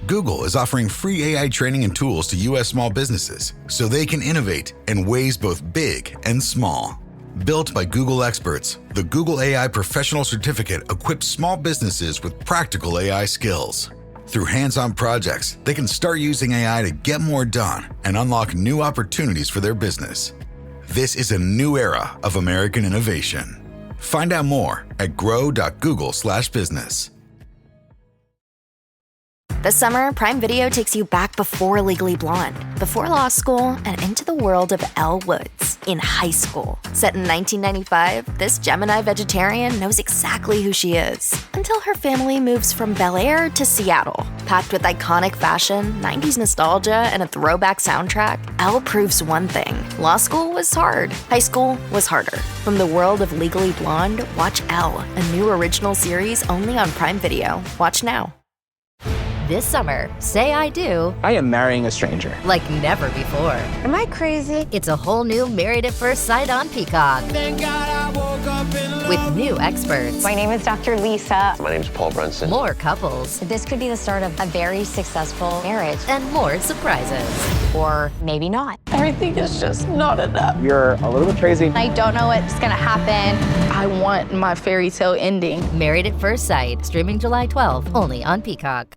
Google is offering free AI training and tools to U.S. small businesses so they can innovate in ways both big and small. Built by Google experts, the Google AI Professional Certificate equips small businesses with practical AI skills. Through hands-on projects, they can start using AI to get more done and unlock new opportunities for their business. This is a new era of American innovation. Find out more at grow.google/business. This summer, Prime Video takes you back before Legally Blonde, before law school, and into the world of Elle Woods in high school. Set in 1995, this Gemini vegetarian knows exactly who she is until her family moves from Bel Air to Seattle. Packed with iconic fashion, 90s nostalgia, and a throwback soundtrack, Elle proves one thing. Law school was hard. High school was harder. From the world of Legally Blonde, watch Elle, a new original series only on Prime Video. Watch now. This summer, say I do. I am marrying a stranger. Like never before. Am I crazy? It's a whole new Married at First Sight on Peacock. Thank God I woke up in love. With new experts. My name is Dr. Lisa. My name is Paul Brunson. More couples. This could be the start of a very successful marriage. And more surprises. Or maybe not. Everything is just not enough. You're a little bit crazy. I don't know what's gonna happen. I want my fairy tale ending. Married at First Sight, streaming July 12th, only on Peacock.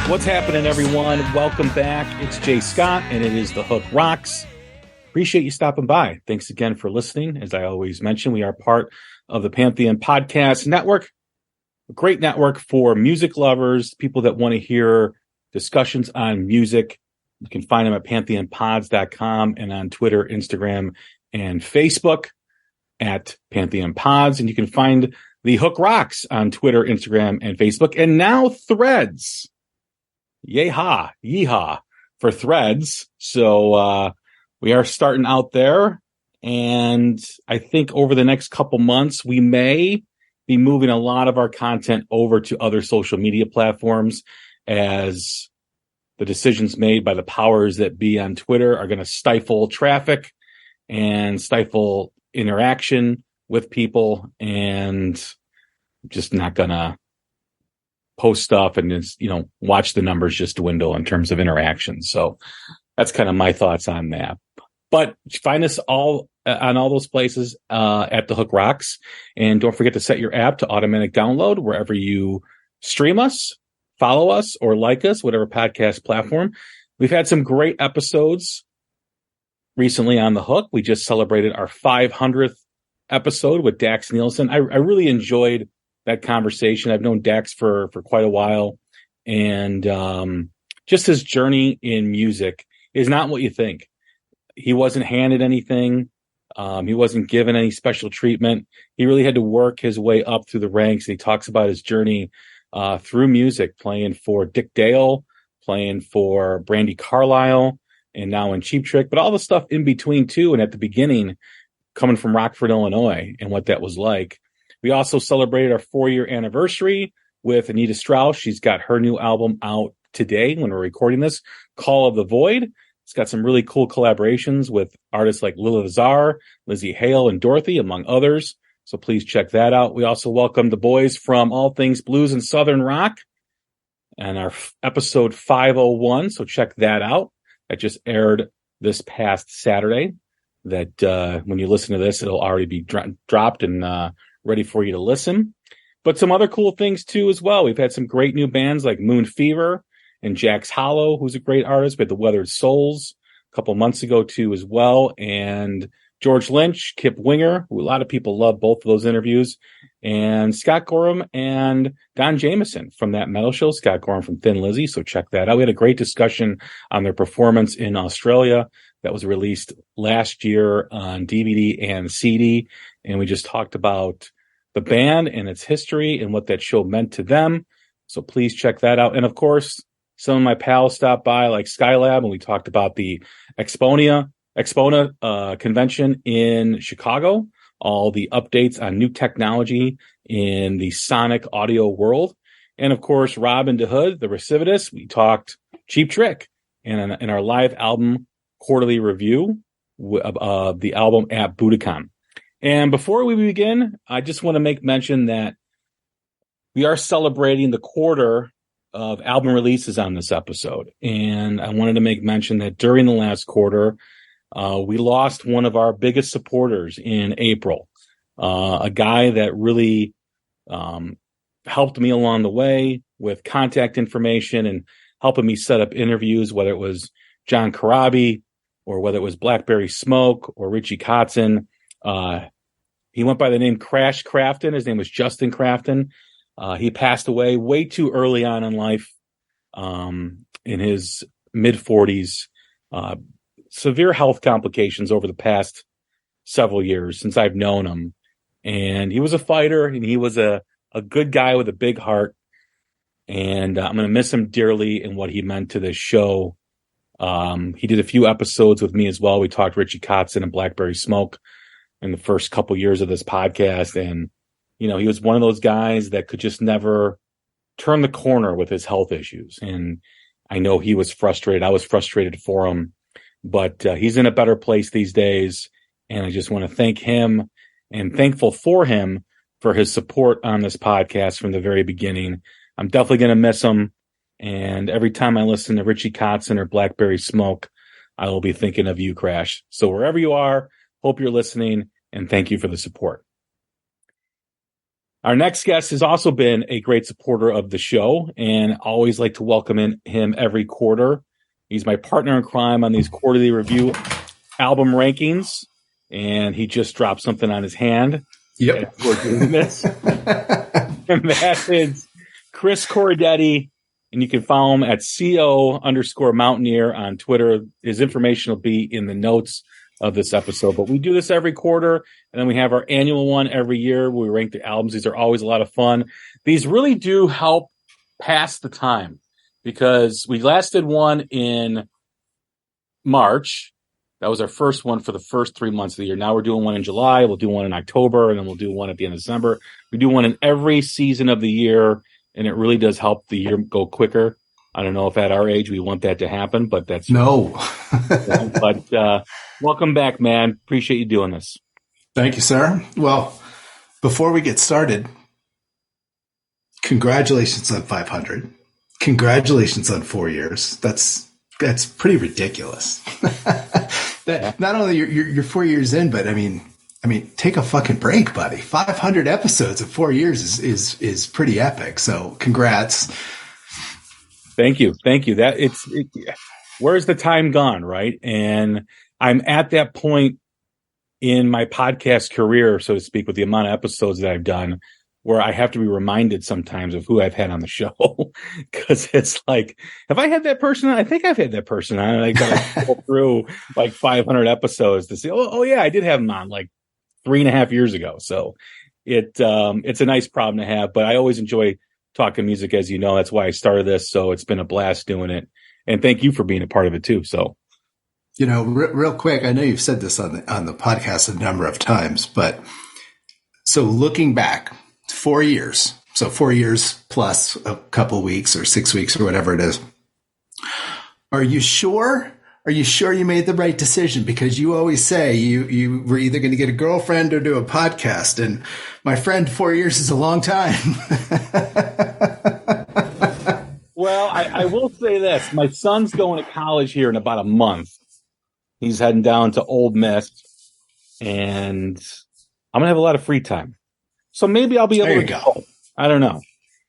What's happening, everyone? Welcome back. It's Jay Scott, and it is The Hook Rocks. Appreciate you stopping by. Thanks again for listening. As I always mention, we are part of the Pantheon Podcast Network, a great network for music lovers, people that want to hear discussions on music. You can find them at pantheonpods.com and on Twitter, Instagram, and Facebook at Pantheon Pods. And you can find The Hook Rocks on Twitter, Instagram, and Facebook, and now Threads. Yeehaw for Threads. So we are starting out there, and I think over the next couple months we may be moving a lot of our content over to other social media platforms, as the decisions made by the powers that be on Twitter are going to stifle traffic and stifle interaction with people, and just not gonna post stuff and just, watch the numbers just dwindle in terms of interaction. So that's kind of my thoughts on that. But find us all on all those places at The Hook Rocks. And don't forget to set your app to automatic download wherever you stream us, follow us, or like us, whatever podcast platform. We've had some great episodes recently on The Hook. We just celebrated our 500th episode with Dax Nielsen. I really enjoyed that conversation. I've known Dax for quite a while, and just his journey in music is not what you think. He wasn't handed anything. He wasn't given any special treatment. He really had to work his way up through the ranks. He talks about his journey through music, playing for Dick Dale, playing for Brandi Carlile, and now in Cheap Trick, but all the stuff in between too. And at the beginning, coming from Rockford, Illinois, and what that was like. We also celebrated our 4-year anniversary with Anita Strauss. She's got her new album out today when we're recording this, Call of the Void. It's got some really cool collaborations with artists like Lil Azar, Lizzie Hale, and Dorothy, among others. So please check that out. We also welcome the boys from All Things Blues and Southern Rock and our episode 501. So check that out. That just aired this past Saturday. That when you listen to this, it'll already be dropped and ready for you to listen. But some other cool things too as well. We've had some great new bands like Moon Fever and Jack's Hollow, who's a great artist. We had the Weathered Souls a couple months ago too as well. And George Lynch, Kip Winger, who a lot of people love both of those interviews. And Scott Gorham and Don Jameson from That Metal Show. Scott Gorham from Thin Lizzy. So check that out. We had a great discussion on their performance in Australia that was released last year on DVD and CD. And we just talked about the band and its history and what that show meant to them. So please check that out. And of course, some of my pals stopped by like Skylab, and we talked about the Expona convention in Chicago, all the updates on new technology in the sonic audio world. And of course, Rob and DeHood, the Recidivists, we talked Cheap Trick in our live album quarterly review of the album at Budokan. And before we begin, I just want to make mention that we are celebrating the quarter of album releases on this episode. And I wanted to make mention that during the last quarter, we lost one of our biggest supporters in April, a guy that really helped me along the way with contact information and helping me set up interviews, whether it was John Corabi or whether it was Blackberry Smoke or Richie Kotzen. He went by the name Crash Crafton. His name was Justin Crafton. He passed away way too early on in life, in his mid-40s. Severe health complications over the past several years since I've known him. And he was a fighter, and he was a good guy with a big heart. And I'm going to miss him dearly and what he meant to this show. He did a few episodes with me as well. We talked Richie Kotzen and Blackberry Smoke in the first couple years of this podcast. And, you know, he was one of those guys that could just never turn the corner with his health issues. And I know he was frustrated. I was frustrated for him. But he's in a better place these days, and I just want to thank him and thankful for him for his support on this podcast from the very beginning. I'm definitely going to miss him, and every time I listen to Richie Kotzen or Blackberry Smoke, I will be thinking of you, Crash. So wherever you are, hope you're listening, and thank you for the support. Our next guest has also been a great supporter of the show, and I always like to welcome him every quarter. He's my partner in crime on these quarterly review album rankings, and he just dropped something on his hand. Yep. We're doing this. And that is Chris Corradetti, and you can follow him at CO_Mountaineer on Twitter. His information will be in the notes of this episode. But we do this every quarter, and then we have our annual one every year where we rank the albums. These are always a lot of fun. These really do help pass the time, because we last did one in March. That was our first one for the first 3 months of the year. Now we're doing one in July. We'll do one in October, and then we'll do one at the end of December. We do one in every season of the year, and it really does help the year go quicker. I don't know if at our age we want that to happen, but that's no. But welcome back, man. Appreciate you doing this. Thank you, sir. Well, before we get started, congratulations on 500. Congratulations on 4 years. That's pretty ridiculous. Not only you're 4 years in, but I mean, take a fucking break, buddy. 500 episodes of 4 years is pretty epic. So, congrats. Thank you. Where's the time gone, right? And I'm at that point in my podcast career, so to speak, with the amount of episodes that I've done, where I have to be reminded sometimes of who I've had on the show. Because it's like, have I had that person on? I think I've had that person on, and I got to go through like 500 episodes to see, oh yeah, I did have him on like 3.5 years ago. So it's a nice problem to have, but I always enjoy talking music, as you know. That's why I started this. So it's been a blast doing it. And thank you for being a part of it too. So, you know, real quick, I know you've said this on the podcast a number of times, but so looking back, 4 years. So 4 years plus a couple weeks or 6 weeks or whatever it is. Are you sure are you sure you made the right decision? Because you always say you were either going to get a girlfriend or do a podcast. And my friend, 4 years is a long time. Well, I will say this. My son's going to college here in about a month. He's heading down to Ole Miss, and I'm going to have a lot of free time. So maybe I'll be able to go. I don't know.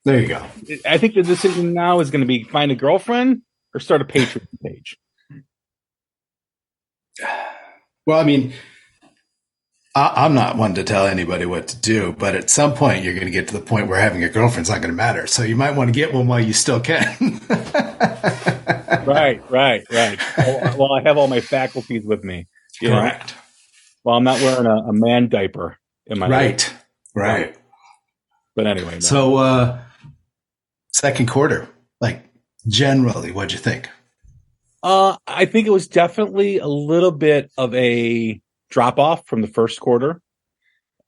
There you go. I think the decision now is going to be find a girlfriend or start a Patreon page. Well, I mean, I'm not one to tell anybody what to do, but at some point you're going to get to the point where having a girlfriend's not going to matter. So you might want to get one while you still can. Right. Well, I have all my faculties with me. Correct. Well, I'm not wearing a man diaper in my life. Right. But anyway. No. So, second quarter, like generally, what'd you think? I think it was definitely a little bit of a drop off from the first quarter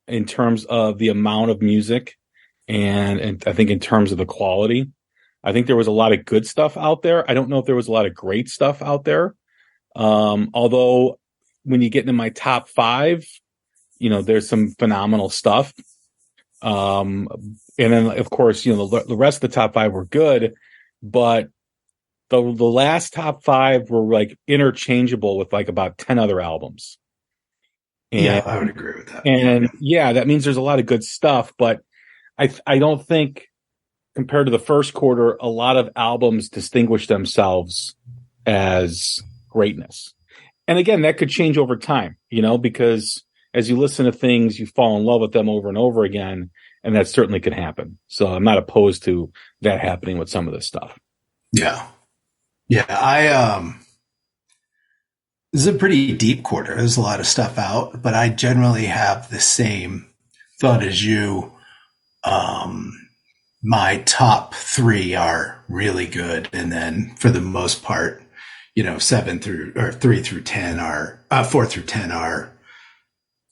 in terms of the amount of music and I think in terms of the quality. I think there was a lot of good stuff out there. I don't know if there was a lot of great stuff out there. Although when you get into my top 5, there's some phenomenal stuff. And then of course, the rest of the top 5 were good, but the last top 5 were like interchangeable with like about 10 other albums. And, yeah, I would agree with that. And yeah, that means there's a lot of good stuff, but I don't think compared to the first quarter, a lot of albums distinguish themselves as greatness. And again, that could change over time, because as you listen to things, you fall in love with them over and over again, and that certainly could happen. So I'm not opposed to that happening with some of this stuff. Yeah. This is a pretty deep quarter. There's a lot of stuff out, but I generally have the same thought as you. My top 3 are really good. And then for the most part, 3 through 10 are 4 through 10 are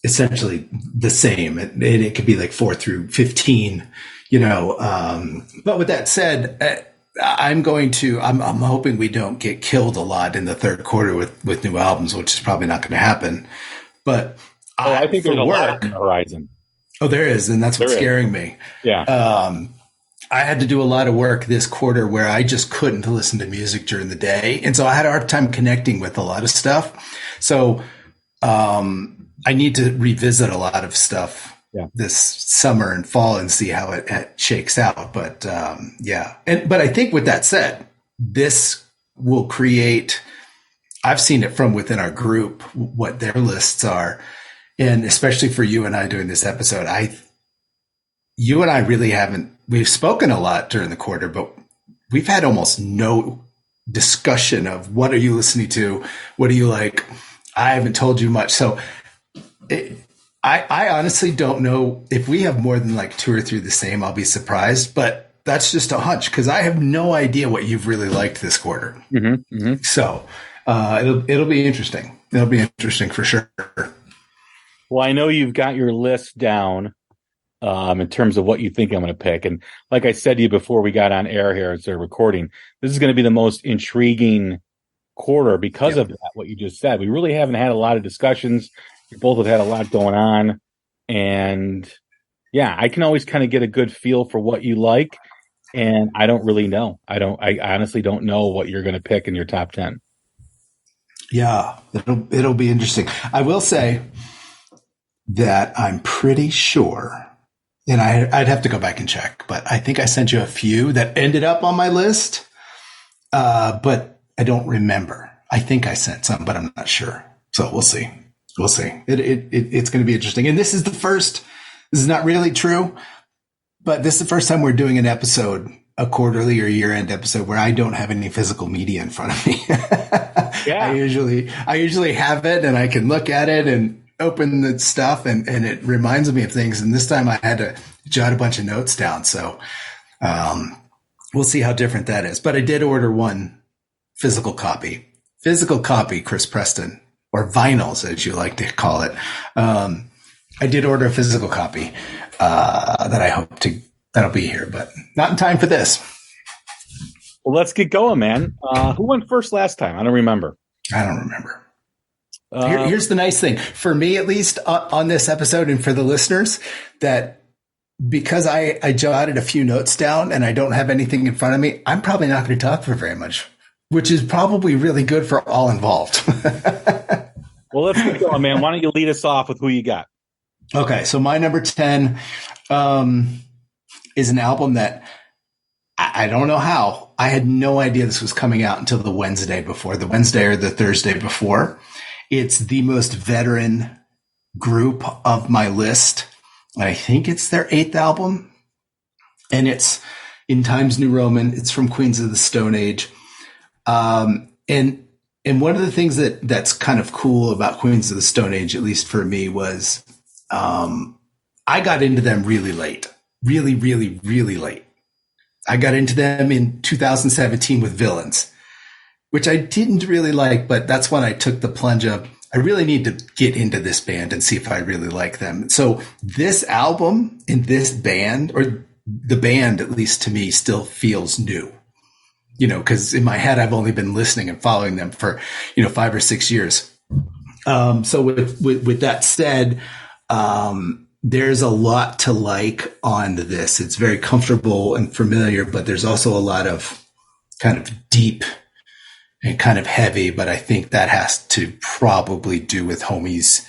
essentially the same. It could be like 4 through 15, but with that said, I'm hoping we don't get killed a lot in the third quarter with new albums, which is probably not going to happen. But I think there's a lot on the horizon. Oh, there is. And that's what's scaring me. Yeah. I had to do a lot of work this quarter where I just couldn't listen to music during the day. And so I had a hard time connecting with a lot of stuff. So, I need to revisit a lot of stuff this summer and fall and see how it shakes out. But, but I think with that said, this will create, I've seen it from within our group, what their lists are. And especially for you and I doing this episode, you and I really we've spoken a lot during the quarter, but we've had almost no discussion of what are you listening to? What do you like? I haven't told you much. So I honestly don't know if we have more than like 2 or 3 the same. I'll be surprised, but that's just a hunch because I have no idea what you've really liked this quarter. Mm-hmm, mm-hmm. So it'll be interesting. It'll be interesting for sure. Well, I know you've got your list down in terms of what you think I'm going to pick. And like I said to you before we got on air here and started recording, this is going to be the most intriguing quarter because of that, what you just said. We really haven't had a lot of discussions. We both have had a lot going on. And yeah, I can always kind of get a good feel for what you like. And I don't really know. I honestly don't know what you're going to pick in your top 10. Yeah, it'll be interesting. I will say that I'm pretty sure, and I'd have to go back and check, but I think I sent you a few that ended up on my list. But I don't remember. I think I sent some, but I'm not sure. So we'll see. It's going to be interesting. And this is not really true, but this is the first time we're doing an episode, a quarterly or year-end episode where I don't have any physical media in front of me. Yeah. I usually have it and I can look at it and open the stuff and it reminds me of things. And this time I had to jot a bunch of notes down. So, we'll see how different that is, but I did order one physical copy, Chris Preston, or vinyls as you like to call it. I did order a physical copy, that I hope that'll be here, but not in time for this. Well, let's get going, man. Who went first last time? I don't remember. I don't remember. Here's the nice thing for me, at least on this episode, and for the listeners, that because I jotted a few notes down and I don't have anything in front of me, I'm probably not going to talk for very much, which is probably really good for all involved. Well, let's get going, man. Why don't you lead us off with who you got? Okay, so my number 10 is an album that I don't know how. I had no idea this was coming out until the Wednesday or the Thursday before. It's the most veteran group of my list. I think it's their 8th album, and it's In Times New Roman. It's from Queens of the Stone Age. And one of the things that's kind of cool about Queens of the Stone Age, at least for me, was I got into them really late, really, really, really late. I got into them in 2017 with Villains, which I didn't really like, but that's when I took the plunge of, I really need to get into this band and see if I really like them. So this album and this band, or the band, at least to me, still feels new, because in my head, I've only been listening and following them for, 5 or 6 years. So with that said, there's a lot to like on this. It's very comfortable and familiar, but there's also a lot of kind of deep and kind of heavy, but I think that has to probably do with Homie's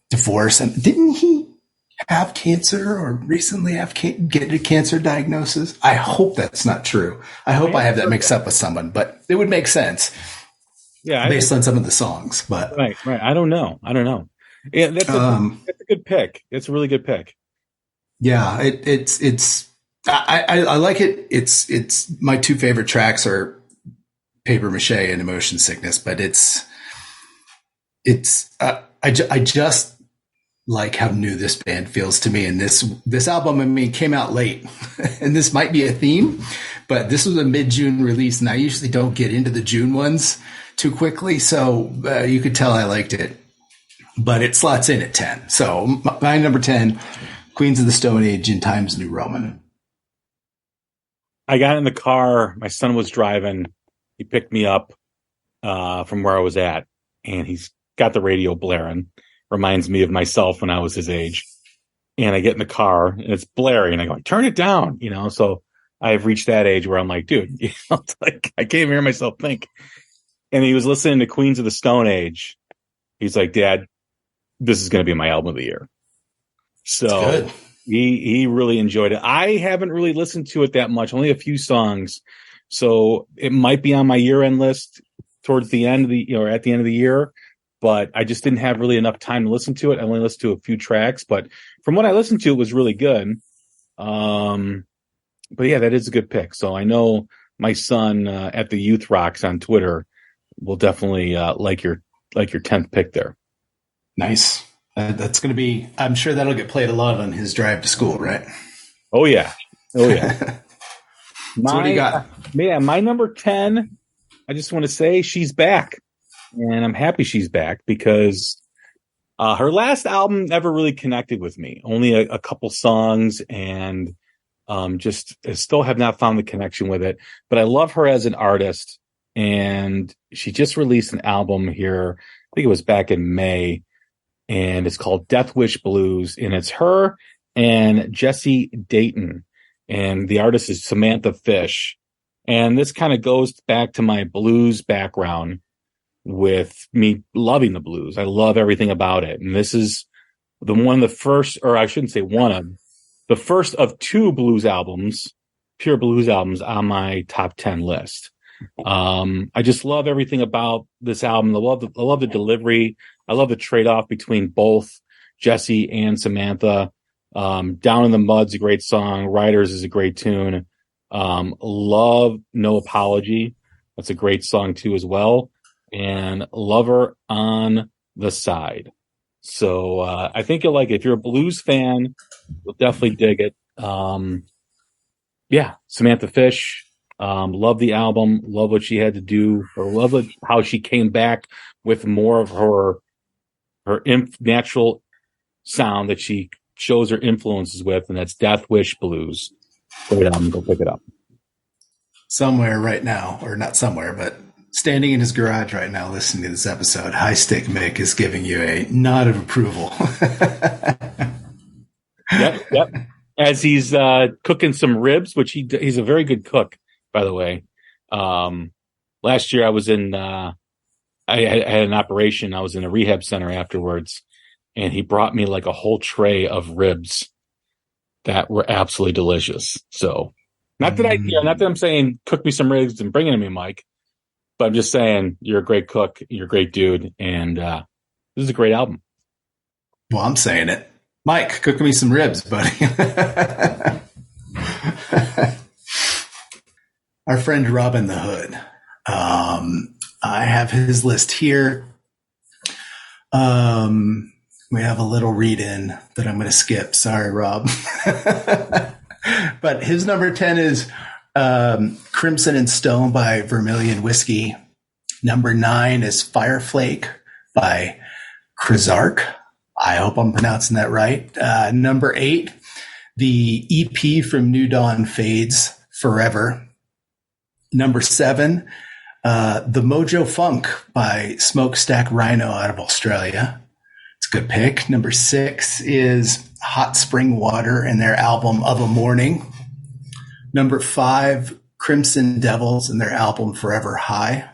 divorce. And didn't he have cancer or recently get a cancer diagnosis? I hope that's not true. I hope I have that mixed up with someone, but it would make sense. Yeah, based on some of the songs. But right. I don't know. Yeah, that's a good pick. It's a really good pick. Yeah, I like it. It's my 2 favorite tracks are Paper Mache and Emotion Sickness, but I just like how new this band feels to me. And this album, came out late and this might be a theme, but this was a mid-June release and I usually don't get into the June ones too quickly. So you could tell I liked it, but it slots in at 10. So my number 10, Queens of the Stone Age, In Times New Roman. I got in the car. My son was driving. He picked me up from where I was at, and he's got the radio blaring. Reminds me of myself when I was his age. And I get in the car, and it's blaring, and I go, turn it down, So I've reached that age where I'm like, dude, I can't even hear myself think. And he was listening to Queens of the Stone Age. He's like, Dad, this is going to be my album of the year. So he really enjoyed it. I haven't really listened to it that much, only a few songs. So it might be on my year-end list towards the end of or at the end of the year, but I just didn't have really enough time to listen to it. I only listened to a few tracks, but from what I listened to, it was really good. But yeah, that is a good pick. So I know my son at the Youth Rocks on Twitter will definitely like your 10th pick there. Nice. That's going to be, I'm sure that'll get played a lot on his drive to school, right? Oh yeah. So what do you got? My number 10, I just want to say she's back. And I'm happy she's back because her last album never really connected with me. Only a couple songs, and just still have not found the connection with it. But I love her as an artist, and she just released an album here. I think it was back in May, and it's called Death Wish Blues, and it's her and Jesse Dayton, and the artist is Samantha Fish. And this kind of goes back to my blues background with me loving the blues. I love everything about it. And this is the first of 2 blues albums, pure blues albums on my top 10 list. I just love everything about this album. I love the delivery. I love the trade-off between both Jesse and Samantha. Down in the Mud's a great song. Riders is a great tune. Love No Apology. That's a great song too as well. And Lover on the Side. So I think you'll like it. If you're a blues fan, you'll definitely dig it. Samantha Fish. Love the album. Love what she had to do, or love how she came back with more of her natural sound that she shows her influences with, and that's Death Wish Blues. Great album. Go pick it up. Somewhere right now, or not somewhere, but standing in his garage right now listening to this episode, High Stick Mick is giving you a nod of approval. Yep. As he's cooking some ribs, which he's a very good cook, by the way. Last year I was in, I had an operation. I was in a rehab center afterwards, and he brought me like a whole tray of ribs that were absolutely delicious. So not that I'm saying cook me some ribs and bring it to me, Mike, but I'm just saying you're a great cook. You're a great dude. And, this is a great album. Well, I'm saying it. Mike, cook me some ribs, buddy. Our friend Robin the Hood. I have his list here. We have a little read-in that I'm going to skip. Sorry, Rob. But his number 10 is Crimson and Stone by Vermilion Whiskey. Number 9 is Fireflake by Krizark. I hope I'm pronouncing that right. Number 8, the EP from New Dawn Fades Forever. Number 7, The Mojo Funk by Smokestack Rhino out of Australia. It's a good pick. Number 6 is Hot Spring Water and their album Of a Morning. Number 5, Crimson Devils and their album Forever High.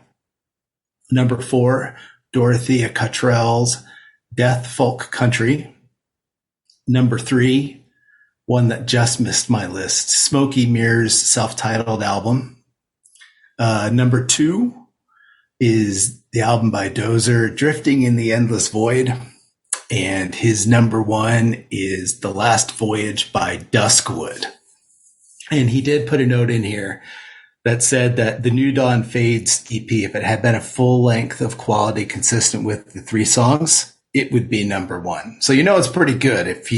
Number 4, Dorothea Cottrell's Death Folk Country. Number 3, one that just missed my list, Smoky Mirror's self-titled album. Number 2 is the album by Dozer, Drifting in the Endless Void. And his number 1 is The Last Voyage by Duskwood. And he did put a note in here that said that the New Dawn Fades EP, if it had been a full length of quality consistent with the 3 songs, it would be number 1. So it's pretty good if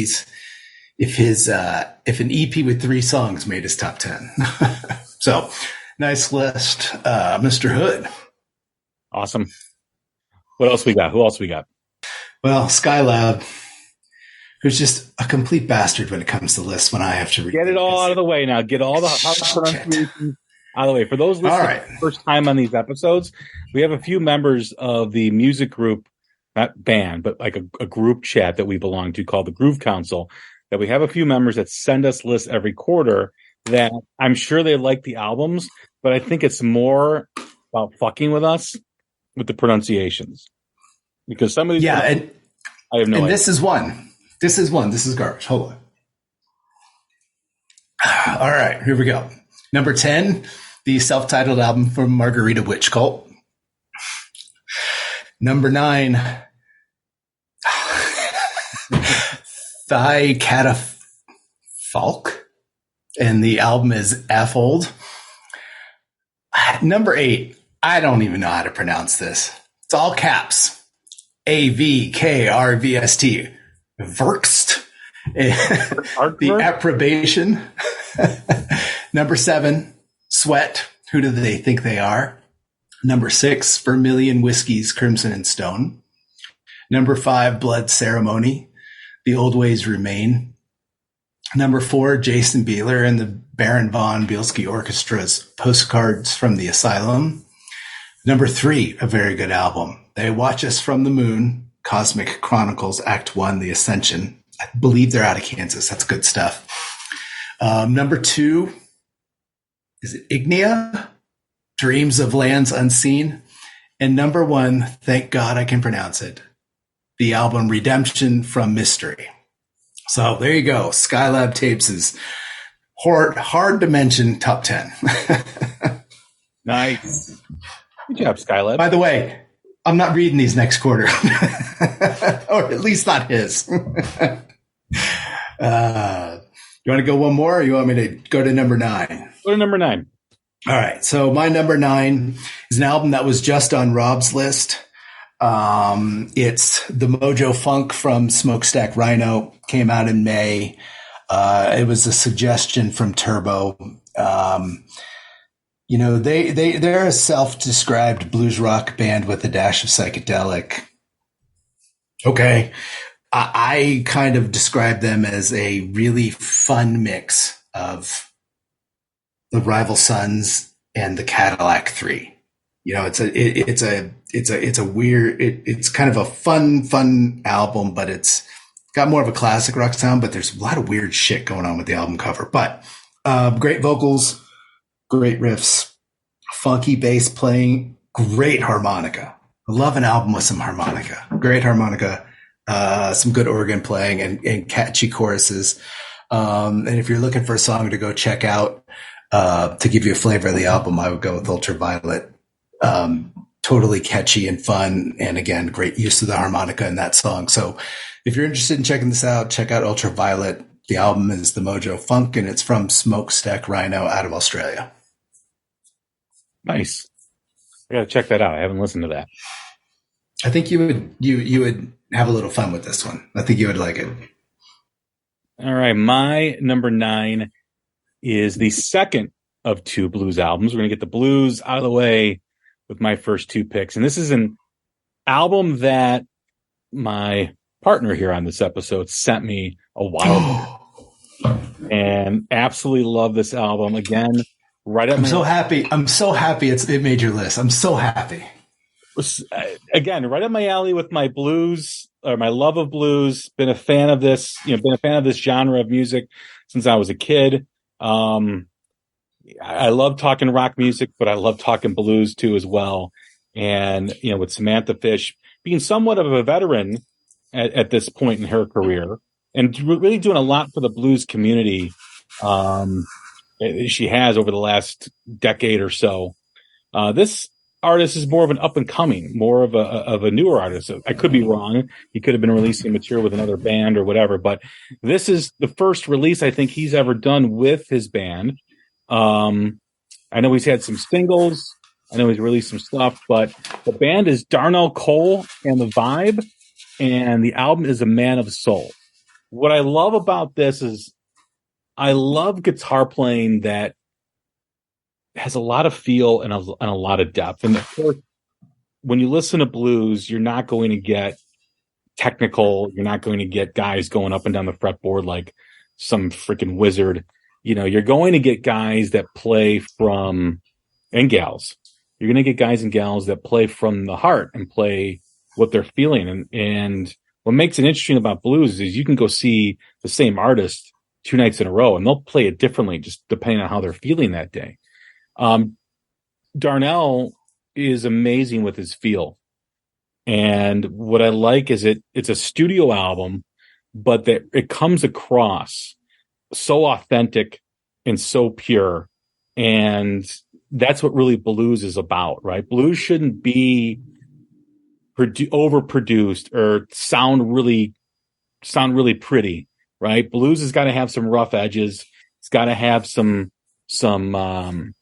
an EP with 3 songs made his top 10. So nice list, Mr. Hood. Awesome. What else we got? Who else we got? Well, Skylab, who's just a complete bastard when it comes to lists when I have to read. Get it all out of the way now. Get all the pronunciations out of the way. For those listening for the first time on these episodes, we have a few members of the music group, not band, but like a group chat that we belong to called the Groove Council, that we have a few members that send us lists every quarter that I'm sure they like the albums, but I think it's more about fucking with us with the pronunciations. Because some of these, I have no idea. This is one. This is garbage. Hold on. All right, here we go. Number 10, the self-titled album from Margarita Witch Cult. Number 9, Thigh Catafalque, and the album is Affold. Number 8, I don't even know how to pronounce this. It's all caps. AVKRVST. Verkst. The Approbation. Number 7, Sweat. Who do they think they are? Number 6, Vermilion Whiskey's Crimson and Stone. Number 5, Blood Ceremony. The Old Ways Remain. Number 4, Jason Bieler and the Baron von Bielski Orchestra's Postcards from the Asylum. Number 3, a very good album. They Watch Us from the Moon, Cosmic Chronicles, Act 1, The Ascension. I believe they're out of Kansas. That's good stuff. Number 2, is it Ignia? Dreams of Lands Unseen. And number 1, thank God I can pronounce it, the album Redemption from Mystery. So there you go. Skylab Tapes is hard to mention top 10. Nice. Good job, Skylab. By the way, I'm not reading these next quarter. Or at least not his. You want to go one more, or you want me to go to number 9? Go to number 9. All right. So my number 9 is an album that was just on Rob's list. It's The Mojo Funk from Smokestack Rhino. Came out in May. It was a suggestion from Turbo. They're a self-described blues rock band with a dash of psychedelic. Okay. I kind of describe them as a really fun mix of the Rival Sons and the Cadillac 3. You know, it's a weird, it's kind of a fun album, but it's got more of a classic rock sound, but there's a lot of weird shit going on with the album cover. But great vocals, great riffs, funky bass playing, great harmonica. I love an album with some harmonica. Great harmonica, some good organ playing and catchy choruses. And if you're looking for a song to go check out, to give you a flavor of the album, I would go with Ultraviolet. Totally catchy and fun. And again, great use of the harmonica in that song. So if you're interested in checking this out, check out Ultraviolet. The album is The Mojo Funk, and it's from Smokestack Rhino out of Australia. Nice. I gotta check that out. I haven't listened to that. I think you would have a little fun with this one. I think you would like it. All right. My number 9 is the second of 2 blues albums. We're going to get the blues out of the way with my first 2 picks. And this is an album that my partner here on this episode sent me a while ago. And absolutely love this album. Again, I'm so happy it made your list. I'm so happy. Again, right up my alley with my blues, or my love of blues. Been a fan of this, been a fan of this genre of music since I was a kid. I love talking rock music, but I love talking blues too as well. And, with Samantha Fish being somewhat of a veteran at this point in her career and really doing a lot for the blues community, she has over the last decade or so. This artist is more of an up and coming, more of a newer artist. I could be wrong. He could have been releasing material with another band or whatever, but this is the first release I think he's ever done with his band. I know he's had some singles. I know he's released some stuff, but the band is Darnell Cole and The Vibe, and the album is A Man of Soul. What I love about this is I love guitar playing that has a lot of feel and a lot of depth. And of course, when you listen to blues, you're not going to get technical. You're not going to get guys going up and down the fretboard like some freaking wizard. You're going to get guys that play from, and gals. You're going to get guys and gals that play from the heart and play what they're feeling. And what makes it interesting about blues is you can go see the same artist 2 nights in a row and they'll play it differently just depending on how they're feeling that day. Darnell is amazing with his feel. And what I like is it's a studio album, but that it comes across so authentic and so pure. And that's what really blues is about, right? Blues shouldn't be overproduced or sound really pretty, right? Blues has got to have some rough edges. It's got to have some things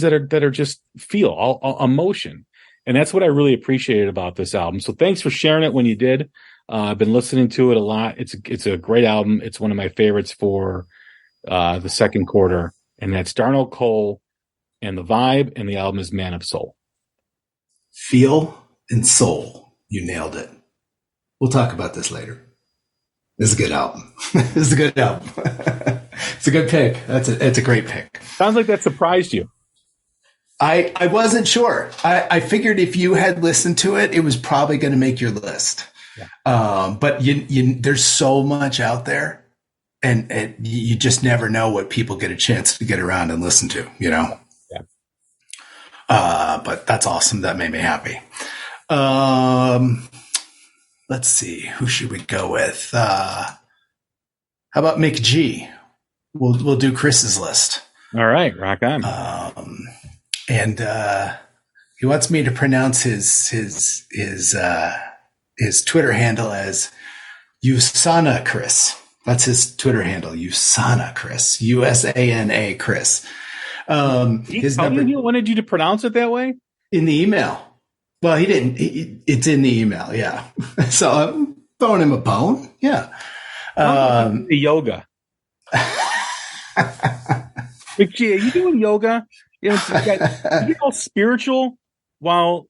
that are just feel all emotion. And that's what I really appreciated about this album. So thanks for sharing it when you did. I've been listening to it a lot. It's a great album. It's one of my favorites for the second quarter. And that's Darnell Cole and The Vibe, and the album is Man of Soul. Feel and soul. You nailed it. We'll talk about this later. This is a good album. It's a good pick. It's a great pick. Sounds like that surprised you. I wasn't sure. I figured if you had listened to it, it was probably going to make your list. Yeah. But there's so much out there, and you just never know what people get a chance to get around and listen to, Yeah. But that's awesome. That made me happy. Let's see. Who should we go with? How about Mick G? We'll do Chris's list. All right. Rock on. And he wants me to pronounce his Twitter handle as Usana Chris. That's his Twitter handle, Usana Chris, USANA Chris. He wanted you to pronounce it that way in the email. Well, he didn't. It's in the email, yeah. So I'm throwing him a bone, yeah. The yoga. McGee, are you doing yoga? You get all spiritual while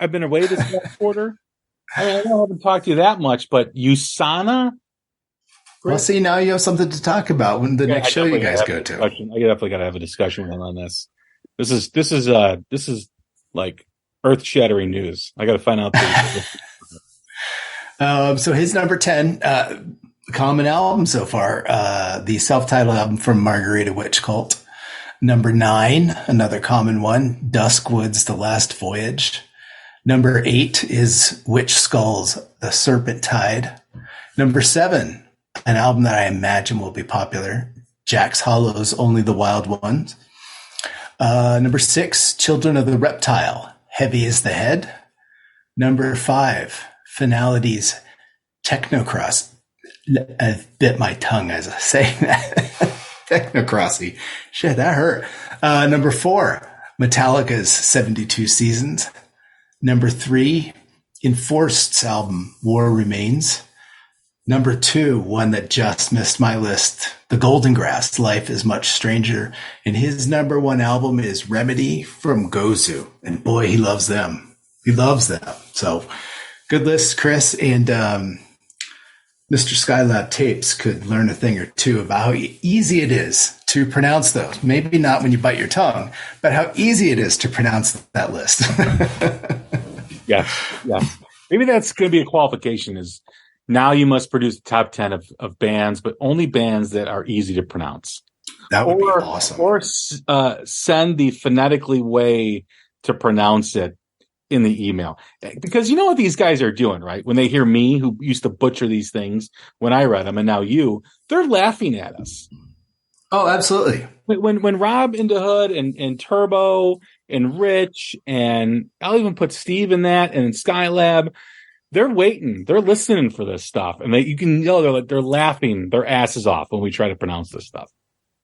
I've been away this last quarter. I haven't talked to you that much, but Usana. Well, see, now you have something to talk about when the next show you guys go to. I definitely got to have a discussion with him on this. This is like earth-shattering news. I got to find out. So his number 10, common album so far, the self-titled album from Margarita Witch Cult. Number 9, another common one, Duskwood's The Last Voyage. Number 8 is Witch Skull's The Serpent Tide. Number 7, an album that I imagine will be popular, Jack's Hollow's Only the Wild Ones. Number 6, Children of the Reptile, Heavy is the Head. Number 5, Finality's Technocross. I bit my tongue as I say that. Technocrossy. Shit, that hurt. Number 4, Metallica's 72 Seasons. Number 3, Enforced's album, War Remains. Number 2, one that just missed my list, The Golden Grass, Life is Much Stranger. And his number 1 album is Remedy from Gozu. And boy, he loves them. He loves them. So good list, Chris. And Mr. Skylab Tapes could learn a thing or two about how easy it is to pronounce those. Maybe not when you bite your tongue, but how easy it is to pronounce that list. Yeah. Maybe that's going to be a qualification is now you must produce the top 10 of bands, but only bands that are easy to pronounce. That would be awesome. Or send the phonetically way to pronounce it in the email. Because you know what these guys are doing, right? When they hear me, who used to butcher these things when I read them, and now they're laughing at us. Oh, absolutely. When Rob into Hood and Turbo and Rich, and I'll even put Steve in that, and Skylab, they're waiting. They're listening for this stuff. And you can know they're laughing their asses off when we try to pronounce this stuff.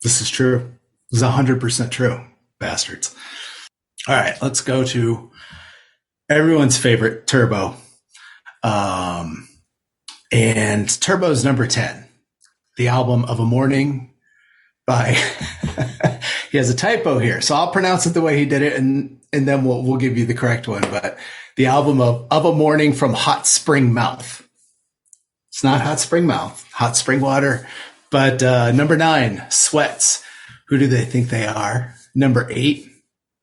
This is true. This is 100% true. Bastards. All right, let's go to everyone's favorite, Turbo. And Turbo's number 10, the album Of a Morning by, he has a typo here. So I'll pronounce it the way he did it, and then we'll give you the correct one. But the album of a Morning from Hot Spring Mouth. It's not Hot Spring Mouth, Hot Spring Water. But number 9, Sweats. Who do they think they are? Number 8,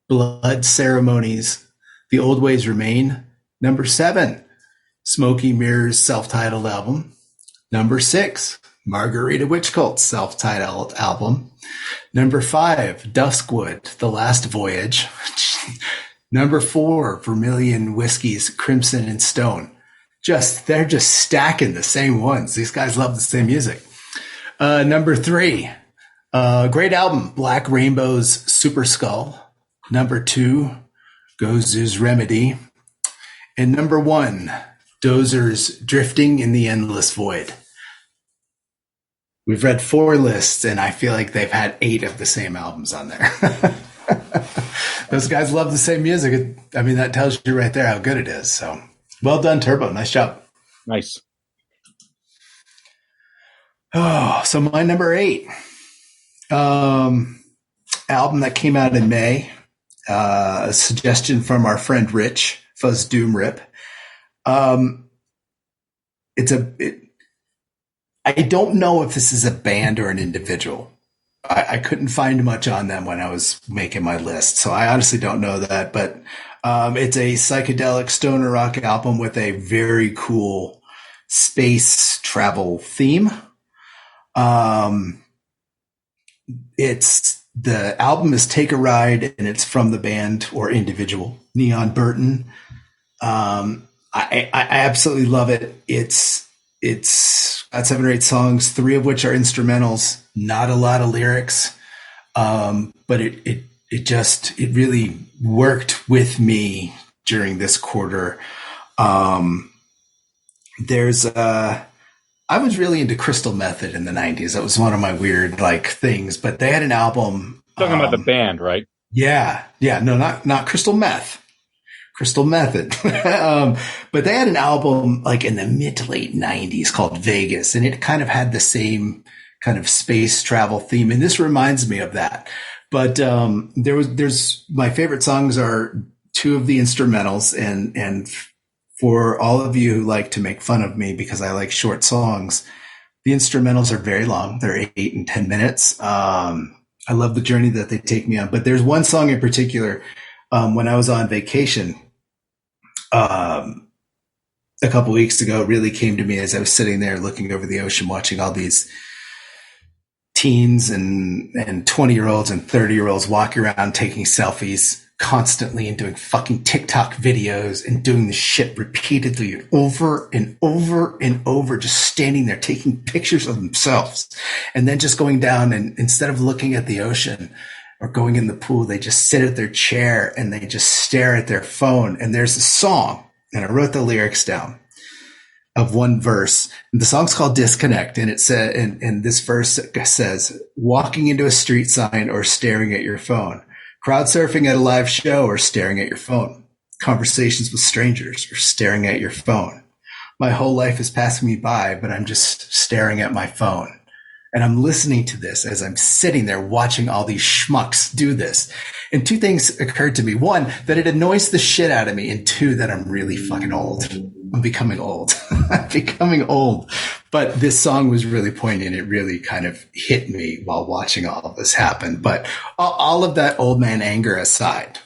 Blood Ceremonies, The Old Ways Remain. Number 7, Smoky Mirror's self-titled album. Number 6, Margarita Witch Cult's self-titled album. Number 5, Duskwood, The Last Voyage. Number 4, Vermilion Whiskey's Crimson and Stone. They're just stacking the same ones. These guys love the same music. Number 3, great album, Black Rainbow's Super Skull. Number 2, Gozu's Remedy. And number 1, Dozer's Drifting in the Endless Void. We've read 4 lists, and I feel like they've had 8 of the same albums on there. Those guys love the same music. I mean, that tells you right there how good it is. So well done, Turbo. Nice job. Nice. Oh, so my number 8, album that came out in May, a suggestion from our friend Rich, Fuzz Doom Rip. I don't know if this is a band or an individual. I couldn't find much on them when I was making my list, so I honestly don't know that. But it's a psychedelic stoner rock album with a very cool space travel theme. The album is Take a Ride, and it's from the band or individual Neon Burton. I absolutely love it. It's got 7 or 8 songs, 3 of which are instrumentals, not a lot of lyrics. But it really worked with me during this quarter. I was really into Crystal Method in the 90s. That was one of my weird things, but they had an album. Talking about the band, right? Yeah. No, not Crystal Meth. Crystal Method. But they had an album in the mid to late 90s called Vegas, and it kind of had the same kind of space travel theme. And this reminds me of that. But there's my favorite songs are 2 of the instrumentals, and for all of you who like to make fun of me because I like short songs, the instrumentals are very long. They're 8 and 10 minutes. I love the journey that they take me on. But there's one song in particular, when I was on vacation, a couple weeks ago, it really came to me as I was sitting there looking over the ocean, watching all these teens and 20-year-olds and 30-year-olds walking around taking selfies constantly and doing fucking TikTok videos and doing the shit repeatedly and over and over and over, just standing there taking pictures of themselves and then just going down, and instead of looking at the ocean or going in the pool, they just sit at their chair and they just stare at their phone. And there's a song, and I wrote the lyrics down of one verse. And the song's called Disconnect. And it said, and this verse says, walking into a street sign or staring at your phone, crowd surfing at a live show or staring at your phone, conversations with strangers or staring at your phone. My whole life is passing me by, but I'm just staring at my phone. And I'm listening to this as I'm sitting there watching all these schmucks do this. And two things occurred to me. One, that it annoys the shit out of me. And two, that I'm really fucking old. I'm becoming old. I'm becoming old. But this song was really poignant. It really kind of hit me while watching all of this happen. But all of that old man anger aside,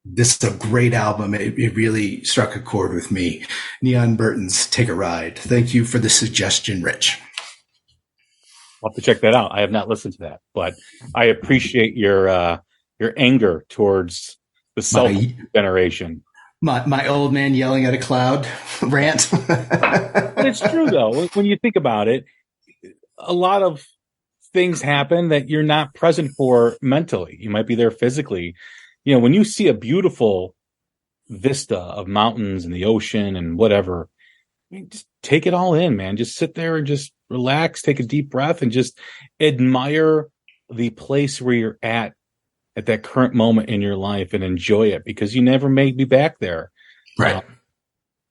this is a great album. It really struck a chord with me. Neon Burton's Take a Ride. Thank you for the suggestion, Rich. I'll have to check that out. I have not listened to that, but I appreciate your anger towards the self generation. My old man yelling at a cloud rant. But it's true though. When you think about it, a lot of things happen that you're not present for mentally. You might be there physically. You know, when you see a beautiful vista of mountains and the ocean and whatever, I mean, just take it all in, man. Just sit there and just relax, take a deep breath, and just admire the place where you're at that current moment in your life and enjoy it, because you never may be back there. Right.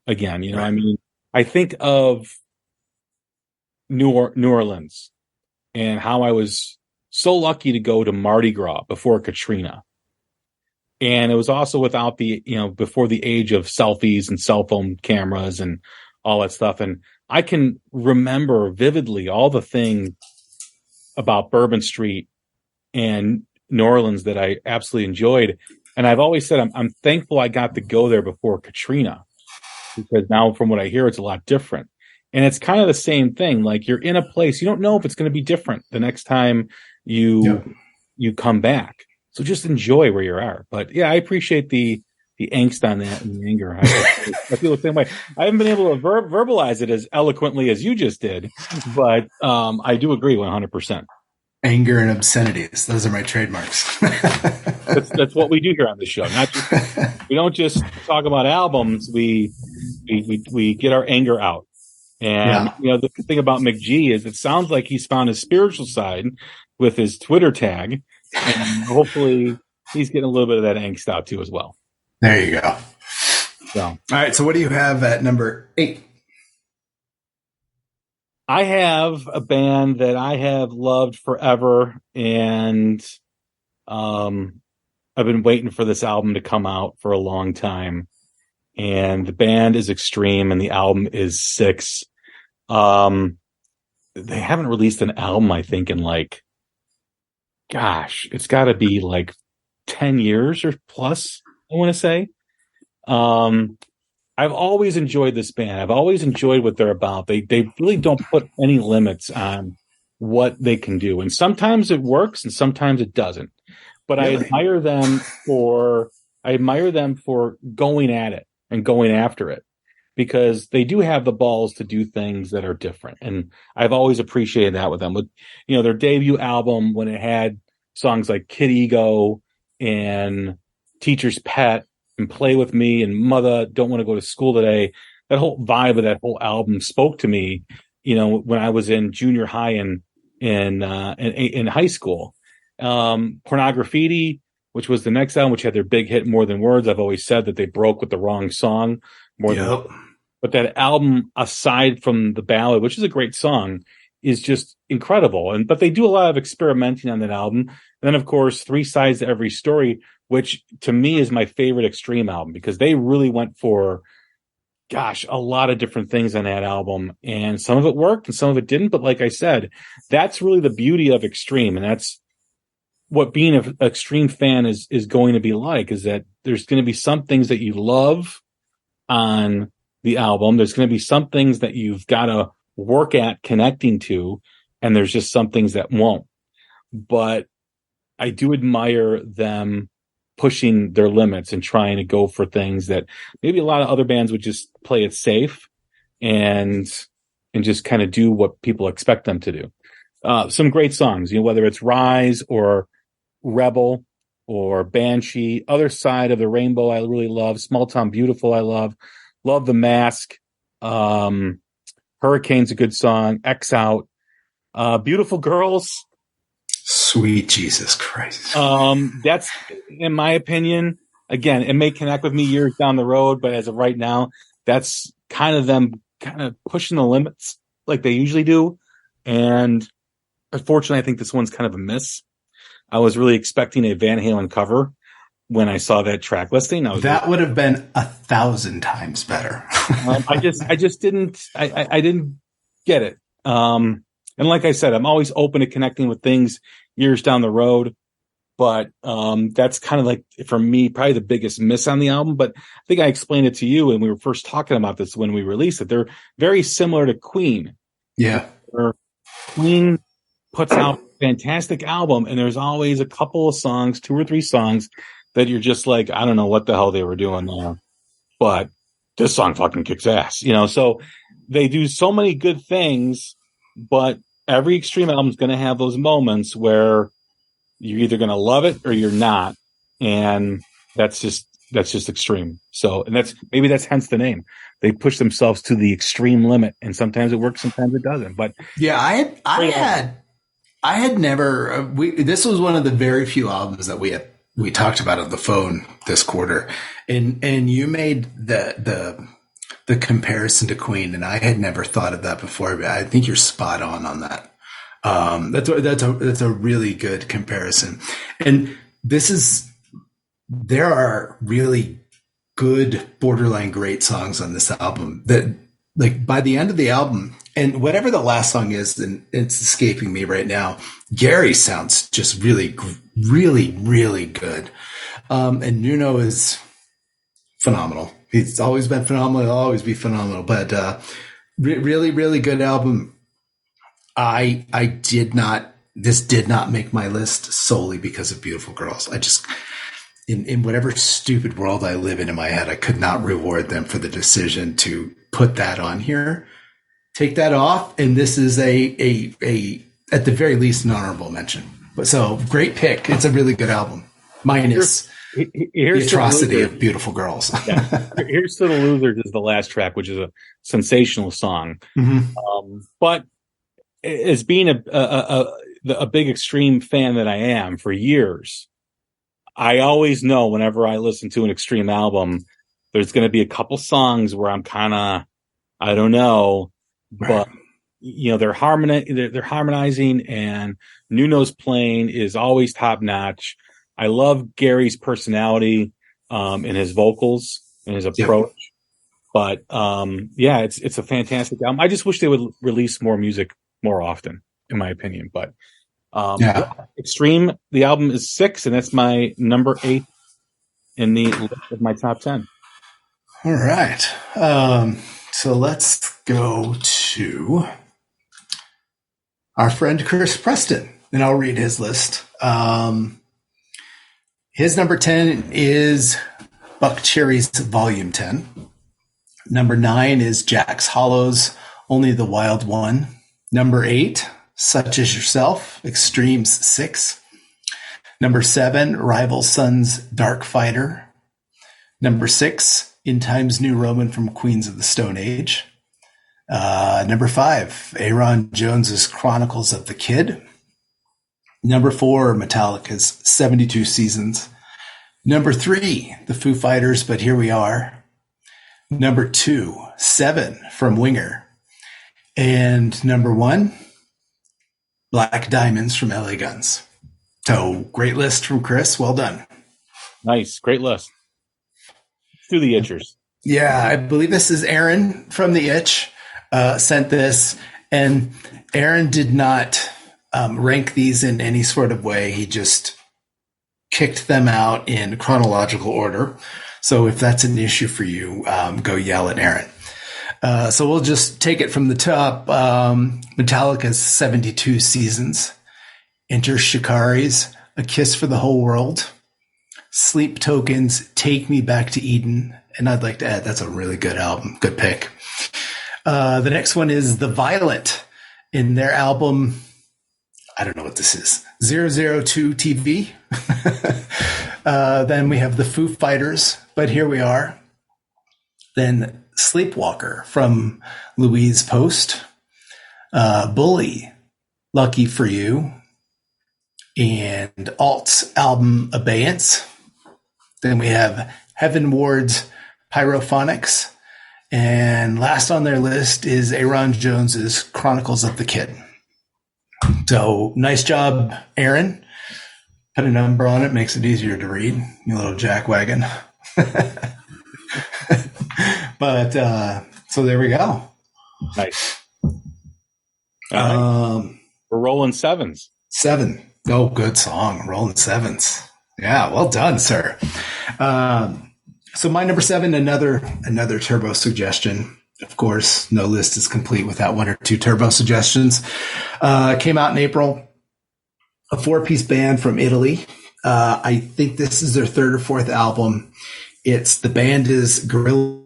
Again, you know, right. I mean, I think of New Orleans and how I was so lucky to go to Mardi Gras before Katrina. And it was also without the, you know, before the age of selfies and cell phone cameras and all that stuff. And I can remember vividly all the things about Bourbon Street and New Orleans that I absolutely enjoyed. And I've always said I'm thankful I got to go there before Katrina, because now from what I hear, it's a lot different. And it's kind of the same thing. Like, you're in a place, you don't know if it's going to be different the next time you come back. So just enjoy where you are. But yeah, I appreciate the angst on that and the anger. I feel the same way. I haven't been able to verbalize it as eloquently as you just did, but I do agree 100%. Anger and obscenities. Those are my trademarks. That's what we do here on the show. We don't just talk about albums. We get our anger out. And you know, the thing about McG is it sounds like he's found his spiritual side with his Twitter tag, and hopefully he's getting a little bit of that angst out too as well. There you go. So, all right. So what do you have at number 8? I have a band that I have loved forever, and I've been waiting for this album to come out for a long time. And the band is Extreme, and the album is 6. They haven't released an album, I think, in like, gosh, it's got to be like 10 years or plus, I want to say. I've always enjoyed this band. I've always enjoyed what they're about. They really don't put any limits on what they can do. And sometimes it works and sometimes it doesn't. But really? I admire them for going at it and going after it, because they do have the balls to do things that are different. And I've always appreciated that with them. With, you know, their debut album, when it had songs like Kid Ego and Teacher's Pet and Play With Me and Mother Don't Want to Go to School Today, that whole vibe of that whole album spoke to me, you know, when I was in junior high and in high school. Pornography, which was the next album, which had their big hit More Than Words. I've always said that they broke with the wrong song. But that album, aside from the ballad, which is a great song, is just incredible. But they do a lot of experimenting on that album. And then, of course, 3 Sides to Every Story, which to me is my favorite Extreme album, because they really went for, gosh, a lot of different things on that album. And some of it worked and some of it didn't. But like I said, that's really the beauty of Extreme. And that's what being an extreme fan is going to be like, is that there's going to be some things that you love on the album. There's going to be some things that you've got to work at connecting to, and there's just some things that won't. But I do admire them pushing their limits and trying to go for things that maybe a lot of other bands would just play it safe and just kind of do what people expect them to do. Some great songs, whether it's Rise or Rebel or Banshee. Other Side of the Rainbow I really love. Small Town Beautiful I love. Love The Mask. Hurricane's a good song. X Out. Beautiful Girls. Sweet Jesus Christ. That's, in my opinion, again, it may connect with me years down the road, but as of right now, that's kind of them kind of pushing the limits like they usually do. And unfortunately, I think this one's kind of a miss. I was really expecting a Van Halen cover when I saw that track listing. That would have been 1,000 times better. I just didn't get it. And like I said, I'm always open to connecting with things years down the road. But that's kind of like, for me, probably the biggest miss on the album. But I think I explained it to you when we were first talking about this when we released it. They're very similar to Queen. Yeah. Where Queen puts out a fantastic album, and there's always a couple of songs, 2 or 3 songs, that you're just like, I don't know what the hell they were doing there. But this song fucking kicks ass. So they do so many good things, but every Extreme album is going to have those moments where you're either going to love it or you're not. And that's just Extreme. So, and that's hence the name. They push themselves to the extreme limit, and sometimes it works, sometimes it doesn't. But yeah, I had never, this was one of the very few albums that we talked about on the phone this quarter. And you made the comparison to Queen, and I had never thought of that before, but I think you're spot on that. That's a really good comparison. And there are really good, borderline great songs on this album that, like, by the end of the album, and whatever the last song is, and it's escaping me right now, Gary sounds just really, really, really good. And Nuno is phenomenal. He's always been phenomenal. He'll always be phenomenal, but, really, really good album. This did not make my list solely because of Beautiful Girls. I just, in whatever stupid world I live in my head, I could not reward them for the decision to put that on here. Take that off, and this is a at the very least an honorable mention. But so great pick. It's a really good album. Minus the atrocity of Beautiful Girls. Yeah. Here's to the Losers is the last track, which is a sensational song. Mm-hmm. But as being a big Extreme fan that I am for years, I always know whenever I listen to an Extreme album, there's going to be a couple songs where I'm kind of, I don't know, but they're harmonizing, and Nuno's playing is always top notch. I love Gary's personality, and his vocals and his approach. Yep. But, it's a fantastic album. I just wish they would release more music more often, in my opinion. But, Extreme, the album is 6, and that's my number 8 in the list of my top 10. All right. So let's go to our friend Chris Preston, and I'll read his list. His number 10 is Buck Cherry's Volume 10. Number 9 is Jack's Hollow's Only the Wild One. Number 8, Such As Yourself, Extremes 6. Number 7, Rival Sons' Dark Fighter. Number 6, In Times New Roman from Queens of the Stone Age. Number 5, Aaron Jones's Chronicles of the Kid. Number 4, Metallica's 72 Seasons. Number 3, The Foo Fighters' But Here We Are. Number 2, 7 from Winger. And number 1, Black Diamonds from LA Guns. So great list from Chris. Well done. Nice. Great list. To the Itchers. Yeah, I believe this is Aaron from the Itch sent this, and Aaron did not rank these in any sort of way. He just kicked them out in chronological order. So if that's an issue for you, go yell at Aaron. So we'll just take it from the top. Metallica's 72 Seasons. Enter Shikari's A Kiss for the Whole World. Sleep Tokens, Take Me Back to Eden. And I'd like to add, that's a really good album. Good pick. The next one is The Violet in their album, I don't know what this is, 002 TV. Then we have the Foo Fighters, But Here We Are. Then Sleepwalker from Louise Post. Bully, Lucky for You. And Alt's album Abeyance. Then we have Heavenward's Pyrophonics. And last on their list is Aaron Jones's Chronicles of the Kid. So nice job, Aaron. Put a number on it, makes it easier to read. You little jackwagon. But so there we go. Nice. We're rolling sevens. 7. Oh, good song. Rolling sevens. Yeah, well done, sir. So my number 7, another Turbo suggestion. Of course, no list is complete without 1 or 2 Turbo suggestions. Came out in April. A 4-piece band from Italy. I think this is their 3rd or 4th album. The band is Gorilla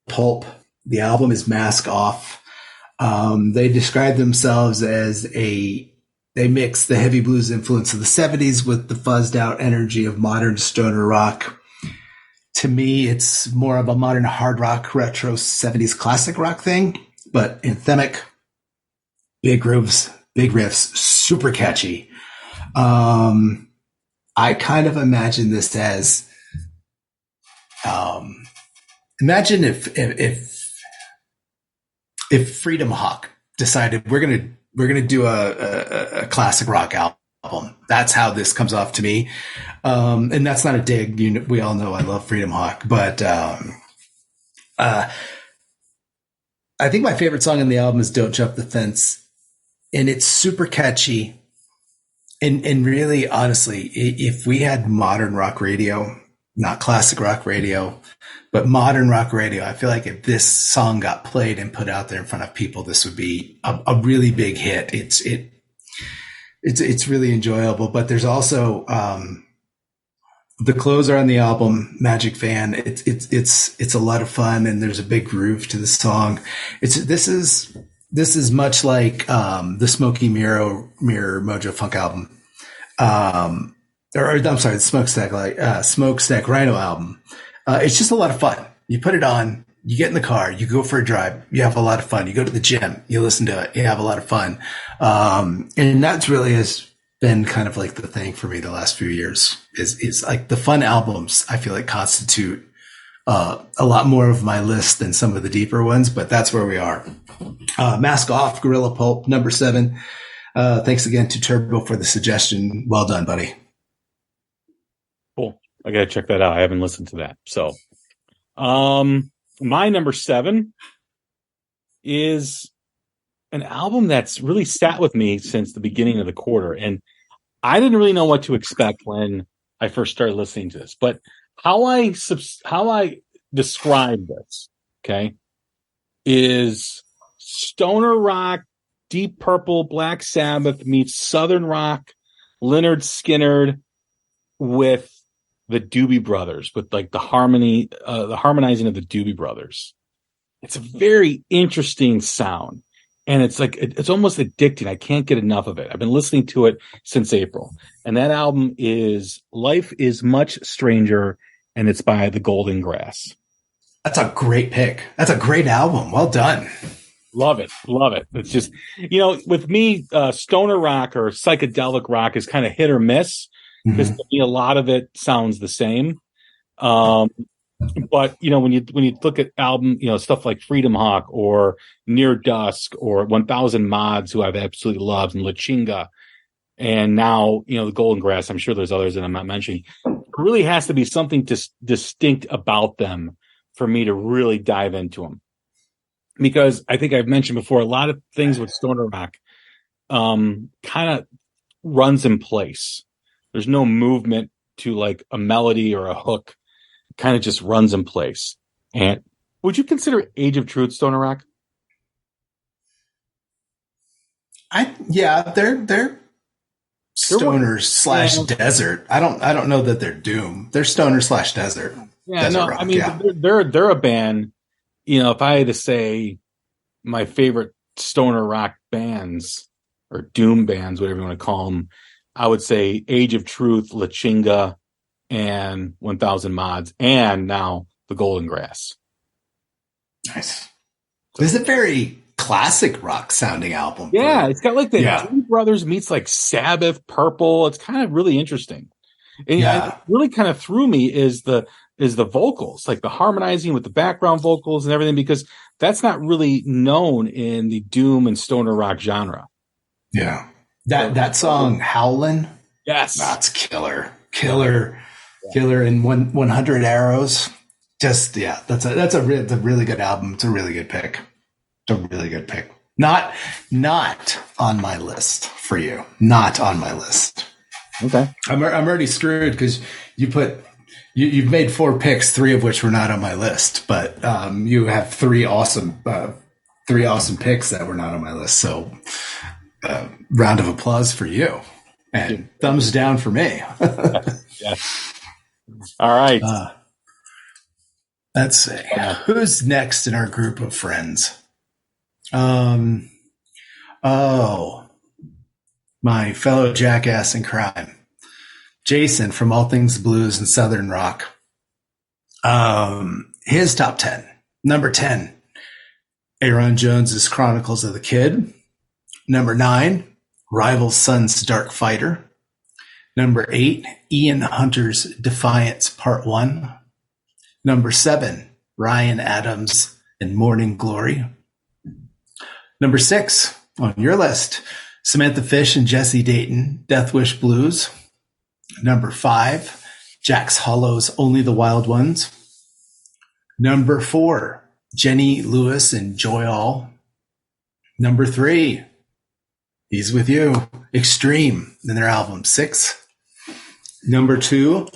Pulp. The album is Mask Off. They describe themselves as they mix the heavy blues influence of the 70s with the fuzzed out energy of modern stoner rock. To me, it's more of a modern hard rock, retro 70s classic rock thing, but anthemic, big grooves, big riffs, super catchy. I kind of imagine this as, imagine if Freedom Hawk decided we're gonna do a classic rock album. That's how this comes off to me. And that's not a dig. We all know I love Freedom Hawk, but I think my favorite song on the album is Don't Jump the Fence. And it's super catchy. And really, honestly, if we had modern rock radio, not classic rock radio, but modern rock radio, I feel like if this song got played and put out there in front of people, this would be a really big hit. It's really enjoyable. But there's also the closer on the album, Magic Fan. It's a lot of fun, and there's a big groove to the song. This is much like the Smoky Mirror Mojo Funk album, I'm sorry, the Smokestack Rhino album. It's just a lot of fun. You put it on, you get in the car, you go for a drive, you have a lot of fun. You go to the gym, you listen to it, you have a lot of fun. And that's really has been kind of like the thing for me the last few years is like the fun albums. I feel like constitute a lot more of my list than some of the deeper ones, but that's where we are. Mask Off, Gorilla Pulp, number 7. Thanks again to Turbo for the suggestion. Well done, buddy. Cool. I got to check that out. I haven't listened to that. So, my number 7 is an album that's really sat with me since the beginning of the quarter. And I didn't really know what to expect when I first started listening to this, but how I describe this, okay, is stoner rock, Deep Purple, Black Sabbath meets Southern rock, Lynyrd Skynyrd with the Doobie Brothers, with like the harmonizing of the Doobie Brothers. It's a very interesting sound, and it's like it's almost addicting. I can't get enough of it. I've been listening to it since April, and that album is Life is Much Stranger, and it's by The Golden Grass. That's a great pick. That's a great album. Well done. Love it. Love it. It's just, with me, stoner rock or psychedelic rock is kind of hit or miss because to me, a lot of it sounds the same. But, when you look at album, stuff like Freedom Hawk or Near Dusk or 1000 Mods, who I've absolutely loved, and La Chinga, and now, the Golden Grass, I'm sure there's others that I'm not mentioning. It really has to be something distinct about them for me to really dive into them. Because I think I've mentioned before, a lot of things with stoner rock kind of runs in place. There's no movement to like a melody or a hook. It kind of just runs in place. And would you consider Age of Truth stoner rock? They're stoner slash desert. I don't know that they're doom. They're stoner slash desert. Yeah, desert no, rock, I mean they're a band. You know, if I had to say my favorite stoner rock bands or doom bands, whatever you want to call them, I would say Age of Truth, La Chinga, and 1000 Mods, and now the Golden Grass. Nice. This is a very classic rock sounding album. Yeah, it's got like the Doom Brothers meets like Sabbath, Purple. It's kind of really interesting. And what really kind of threw me is the vocals, like the harmonizing with the background vocals and everything, because that's not really known in the doom and stoner rock genre. Yeah. That song Howlin'. Yes. That's killer. Killer in 100 Arrows. Just that's a really good album. It's a really good pick. Not on my list for you. Not on my list. Okay. I'm already screwed because you've made 4 picks, 3 of which were not on my list, but you have 3 awesome picks that were not on my list. So round of applause for you and thumbs down for me. Yes. All right. Let's see. Who's next in our group of friends? My fellow jackass in crime, Jason from All Things Blues and Southern Rock. His top 10. Number 10, Aaron Jones's Chronicles of the Kid. Number 9, Rival Sons Dark Fighter. Number 8, Ian Hunter's Defiance Part 1. Number 7, Ryan Adams and Morning Glory. Number 6 on your list, Samantha Fish and Jesse Dayton, Death Wish Blues. Number 5, Jax Hollow's Only the Wild Ones. Number 4, Jenny Lewis and Joy All. Number 3, He's With You, Extreme, in their album 6. Number 2,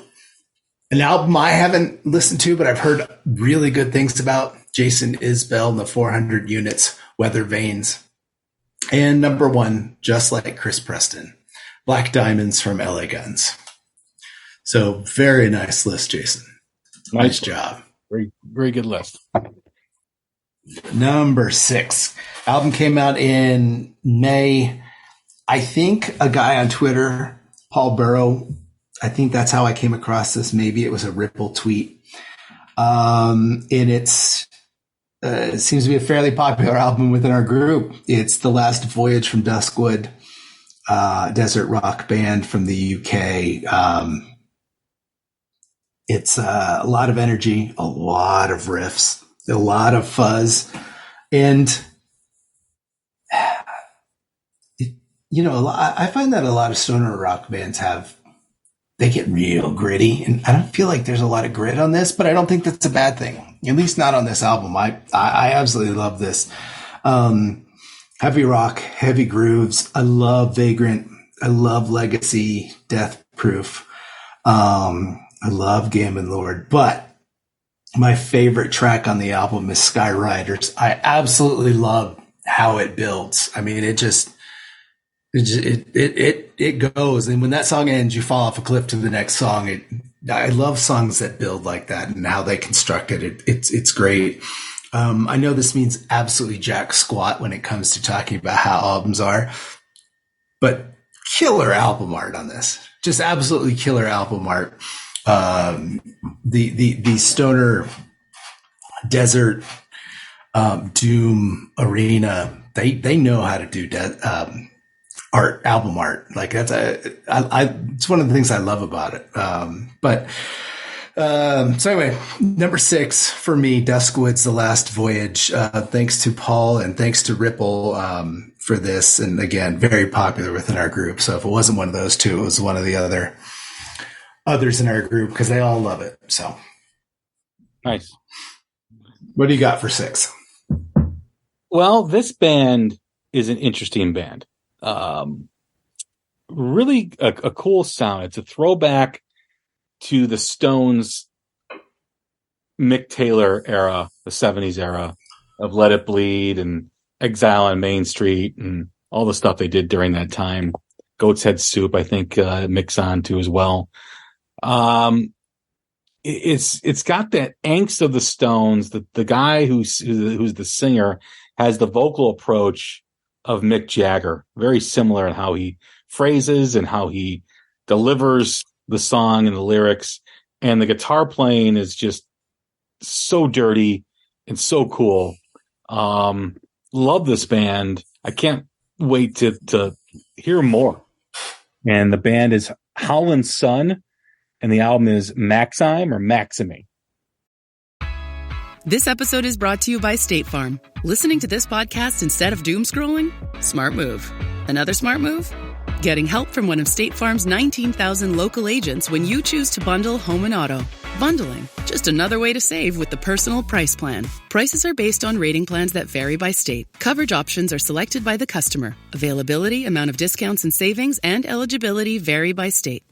an album I haven't listened to, but I've heard really good things about, Jason Isbell and the 400 Units, Weather Vanes. And number 1, just like Chris Preston, Black Diamonds from LA Guns. So very nice list, Jason. Nice job. Very, very good list. Number 6, album came out in May. I think a guy on Twitter, Paul Burrow, I think that's how I came across this. Maybe it was a Ripple tweet. And it seems to be a fairly popular album within our group. It's The Last Voyage from Duskwood, desert rock band from the UK. It's a lot of energy, a lot of riffs, a lot of fuzz. And, I find that a lot of stoner rock bands they get real gritty, and I don't feel like there's a lot of grit on this, but I don't think that's a bad thing. At least not on this album. I absolutely love this. Heavy rock, heavy grooves. I love Vagrant. I love Legacy, Death Proof. I love Gambin Lord, but my favorite track on the album is Skyriders. I absolutely love how it builds. I mean, it goes, and when that song ends, you fall off a cliff to the next song. I love songs that build like that and how they construct it. It's great. I know this means absolutely jack squat when it comes to talking about how albums are, but killer album art on this. Just absolutely killer album art. The stoner desert doom arena. They know how to do album art. Like it's one of the things I love about it. So anyway, number 6 for me, Duskwood's The Last Voyage. Thanks to Paul and thanks to Ripple for this. And again, very popular within our group. So if it wasn't one of those two, it was one of the others in our group because they all love it. So nice. What do you got for 6? Well, this band is an interesting band. really a cool sound. It's a throwback to the Stones Mick Taylor era, the 70s era of Let It Bleed and Exile on Main Street and all the stuff they did during that time. Goat's Head Soup, I think, Mick's on to as well. It's got that angst of the Stones. The guy who's the singer has the vocal approach of Mick Jagger, very similar in how he phrases and how he delivers the song and the lyrics. And the guitar playing is just so dirty and so cool. Love this band. I can't wait to hear more. And the band is Howlin' Sun, and the album is Maxime or Maxime. This episode is brought to you by State Farm. Listening to this podcast instead of doom scrolling? Smart move. Another smart move? Getting help from one of State Farm's 19,000 local agents when you choose to bundle home and auto. Bundling, just another way to save with the Personal Price Plan. Prices are based on rating plans that vary by state. Coverage options are selected by the customer. Availability, amount of discounts and savings, and eligibility vary by state.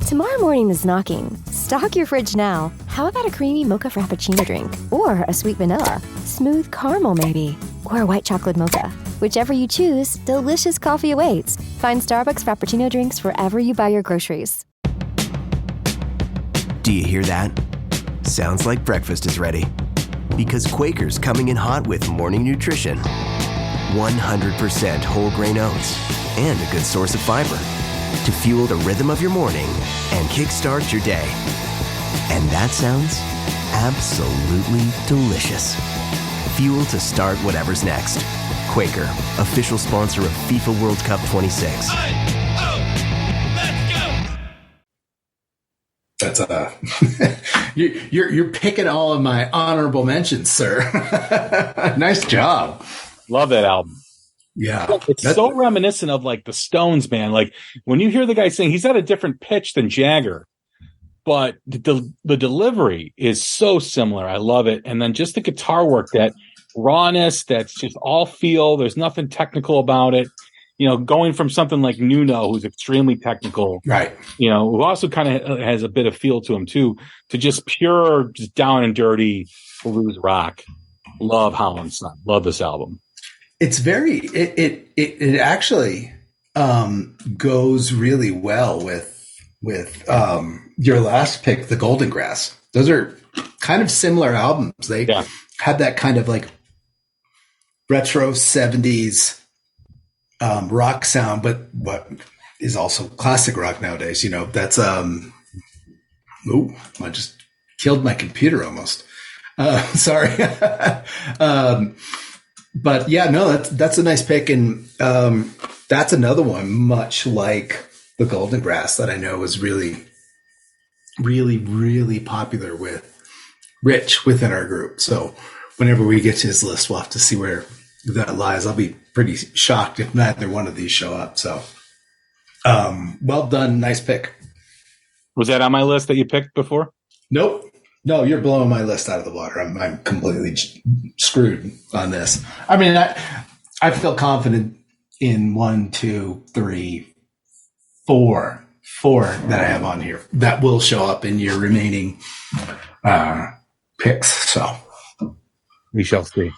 Tomorrow morning is knocking. Stock your fridge now. How about a creamy mocha frappuccino drink? Or a sweet vanilla? Smooth caramel, maybe? Or a white chocolate mocha? Whichever you choose, delicious coffee awaits. Find Starbucks Frappuccino drinks wherever you buy your groceries. Do you hear that? Sounds like breakfast is ready. Because Quaker's coming in hot with morning nutrition. 100% whole grain oats and a good source of fiber to fuel the rhythm of your morning and kickstart your day. And that sounds absolutely delicious. Fuel to start whatever's next. Quaker, official sponsor of FIFA World Cup 26. That's you're picking all of my honorable mentions, sir. Nice job. Love that album. Yeah, it's so reminiscent of like the Stones, man. Like when you hear the guy sing, he's at a different pitch than Jagger, but the delivery is so similar. I love it. And then just the guitar work, that rawness, that's just all feel. There's nothing technical about it. You know, going from something like Nuno, who's extremely technical, right? You know, who also kind of has a bit of feel to him too, to just pure, just down and dirty blues rock. Love Howlin' Sun. Love this album. It's very it actually goes really well with your last pick, The Golden Grass. Those are kind of similar albums. They had that kind of like retro 70s rock sound, but what is also classic rock nowadays. You know, that's I just killed my computer almost. Sorry. But yeah, no, that's a nice pick. And that's another one, much like The Golden Grass, that I know was really, really, really popular with Rich within our group. So whenever we get to his list, we'll have to see where that lies. I'll be pretty shocked if neither one of these show up. So well done. Nice pick. Was that on my list that you picked before? Nope. No, you're blowing my list out of the water. I'm completely screwed on this. I mean, I feel confident in 1, 2, 3, 4 that I have on here that will show up in your remaining picks. So we shall see.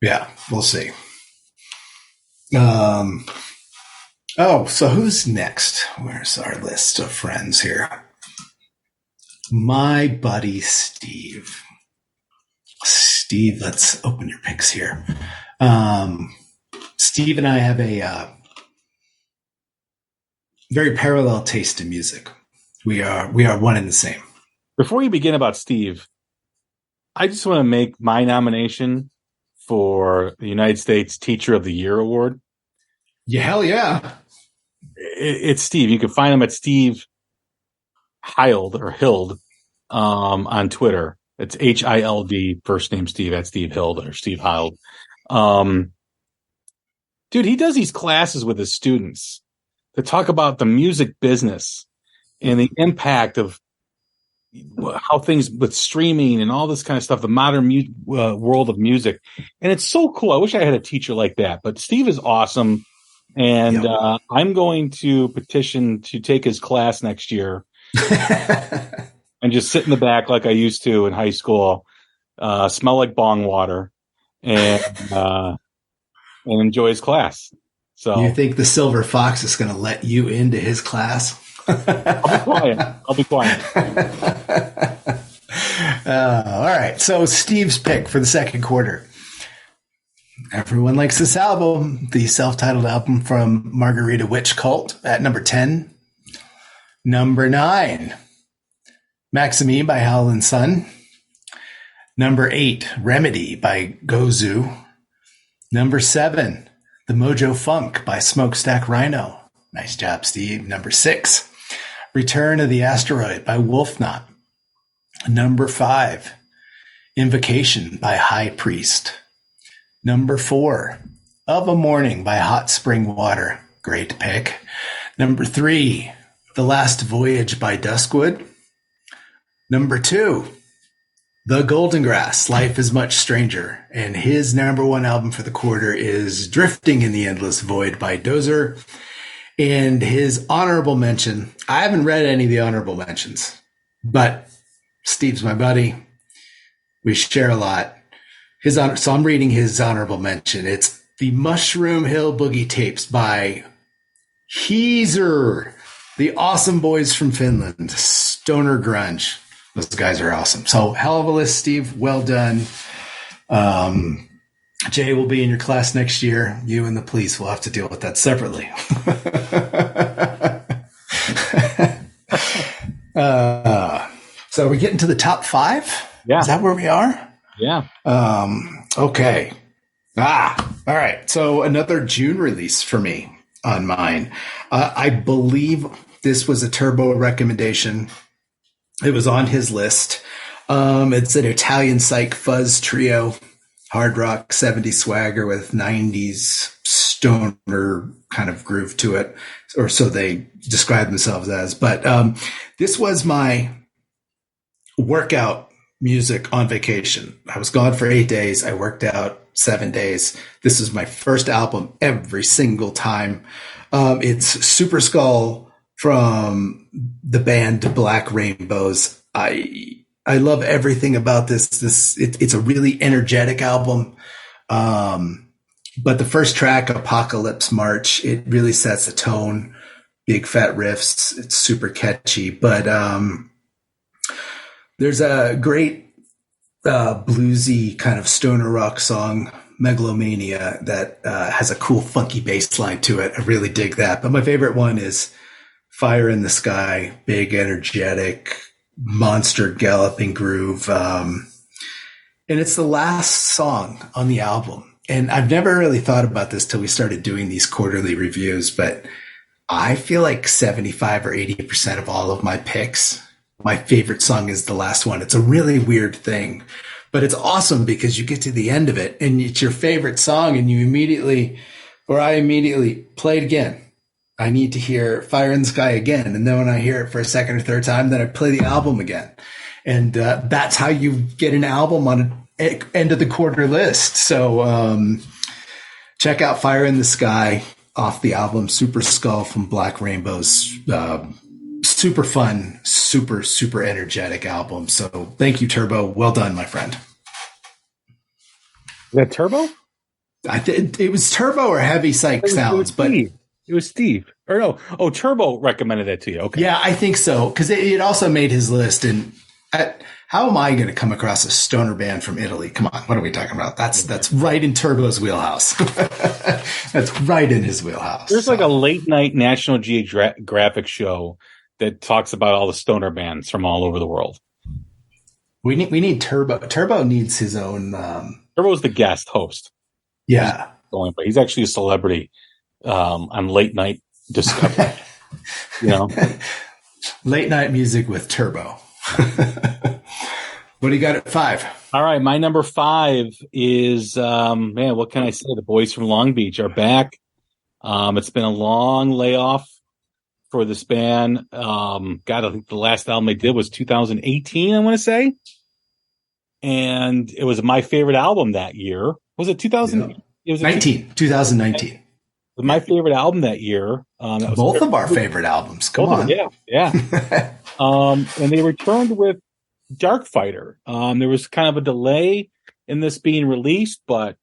Yeah, we'll see. So who's next? Where's our list of friends here? My buddy Steve. Steve, let's open your picks here. Steve and I have a very parallel taste in music. We are one and the same. Before you begin about Steve, I just want to make my nomination for the United States Teacher of the Year Award. Yeah, hell yeah. It's Steve. You can find him at Steve Hild or Hild on Twitter. It's Hild, first name Steve, at Steve Hild or Steve Hild. Dude, he does these classes with his students to talk about the music business and the impact of how things with streaming and all this kind of stuff, the modern world of music. And it's so cool. I wish I had a teacher like that, but Steve is awesome. And I'm going to petition to take his class next year and just sit in the back like I used to in high school, smell like bong water, and enjoy his class. So you think the Silver Fox is going to let you into his class? I'll be quiet. All right. So Steve's pick for the second quarter. Everyone likes this album, the self-titled album from Margarita Witch Cult at number 10. Number 9, Maximine by Howlin' Sun. Number 8, Remedy by Gozu. Number 7, The Mojo Funk by Smokestack Rhino. Nice job, Steve. Number 6, Return of the Asteroid by Wolfknot. Number 5, Invocation by High Priest. Number 4, Of a Morning by Hot Spring Water. Great pick. Number 3, The Last Voyage by Duskwood. Number 2, The Golden Grass, Life is Much Stranger. And his number 1 album for the quarter is Drifting in the Endless Void by Dozer. And his honorable mention, I haven't read any of the honorable mentions, but Steve's my buddy. We share a lot. So I'm reading his honorable mention. It's the Mushroom Hill Boogie Tapes by Heezer, the awesome boys from Finland, stoner grunge. Those guys are awesome. So hell of a list, Steve. Well done. Jay will be in your class next year. You and the police will have to deal with that separately. So we're getting to the top 5? Yeah. Is that where we are? Yeah. Okay. All right. So another June release for me on mine. I believe this was a Turbo recommendation. It was on his list. It's an Italian psych fuzz trio, hard rock 70s swagger with 90s stoner kind of groove to it, or so they describe themselves as. But this was my workout music on vacation. I was gone for 8 days. I worked out 7 days. This is my first album every single time. It's Super Skull from the band Black Rainbows. I love everything about this. It's a really energetic album. But the first track, Apocalypse March, it really sets a tone. Big fat riffs. It's super catchy, but there's a great bluesy kind of stoner rock song, Megalomania, that has a cool funky bass line to it. I really dig that. But my favorite one is Fire in the Sky, big, energetic, monster galloping groove. And it's the last song on the album. And I've never really thought about this till we started doing these quarterly reviews, but I feel like 75 or 80% of all of my picks, my favorite song is the last one. It's a really weird thing, but it's awesome because you get to the end of it and it's your favorite song and I immediately play it again. I need to hear Fire in the Sky again. And then when I hear it for a second or third time, then I play the album again. And that's how you get an album on an end of the quarter list. So check out Fire in the Sky off the album Super Skull from Black Rainbows. Super fun, super, super energetic album. So thank you, Turbo. Well done, my friend. Is that Turbo? It was Turbo or Heavy Psych Sounds, but it was Steve. Or no, Turbo recommended that to you. Okay. Yeah, I think so. Because it also made his list. And how am I going to come across a stoner band from Italy? Come on, what are we talking about? That's right in Turbo's wheelhouse. That's right in his wheelhouse. There's like a late night National Geographic show that talks about all the stoner bands from all over the world. We need Turbo. Turbo needs his own. Turbo's the guest host. Yeah, he's actually a celebrity on late night Discovery. Late night music with Turbo. What do you got at 5? All right, my number 5 is what can I say? The boys from Long Beach are back. It's been a long layoff for this band. I think the last album they did was 2018, I want to say. And it was my favorite album that year. Was it 2000? Yeah. It was 2019. my favorite album that year. Both of our favorite albums. Come on. Yeah. And they returned with Dark Fighter. There was kind of a delay in this being released, but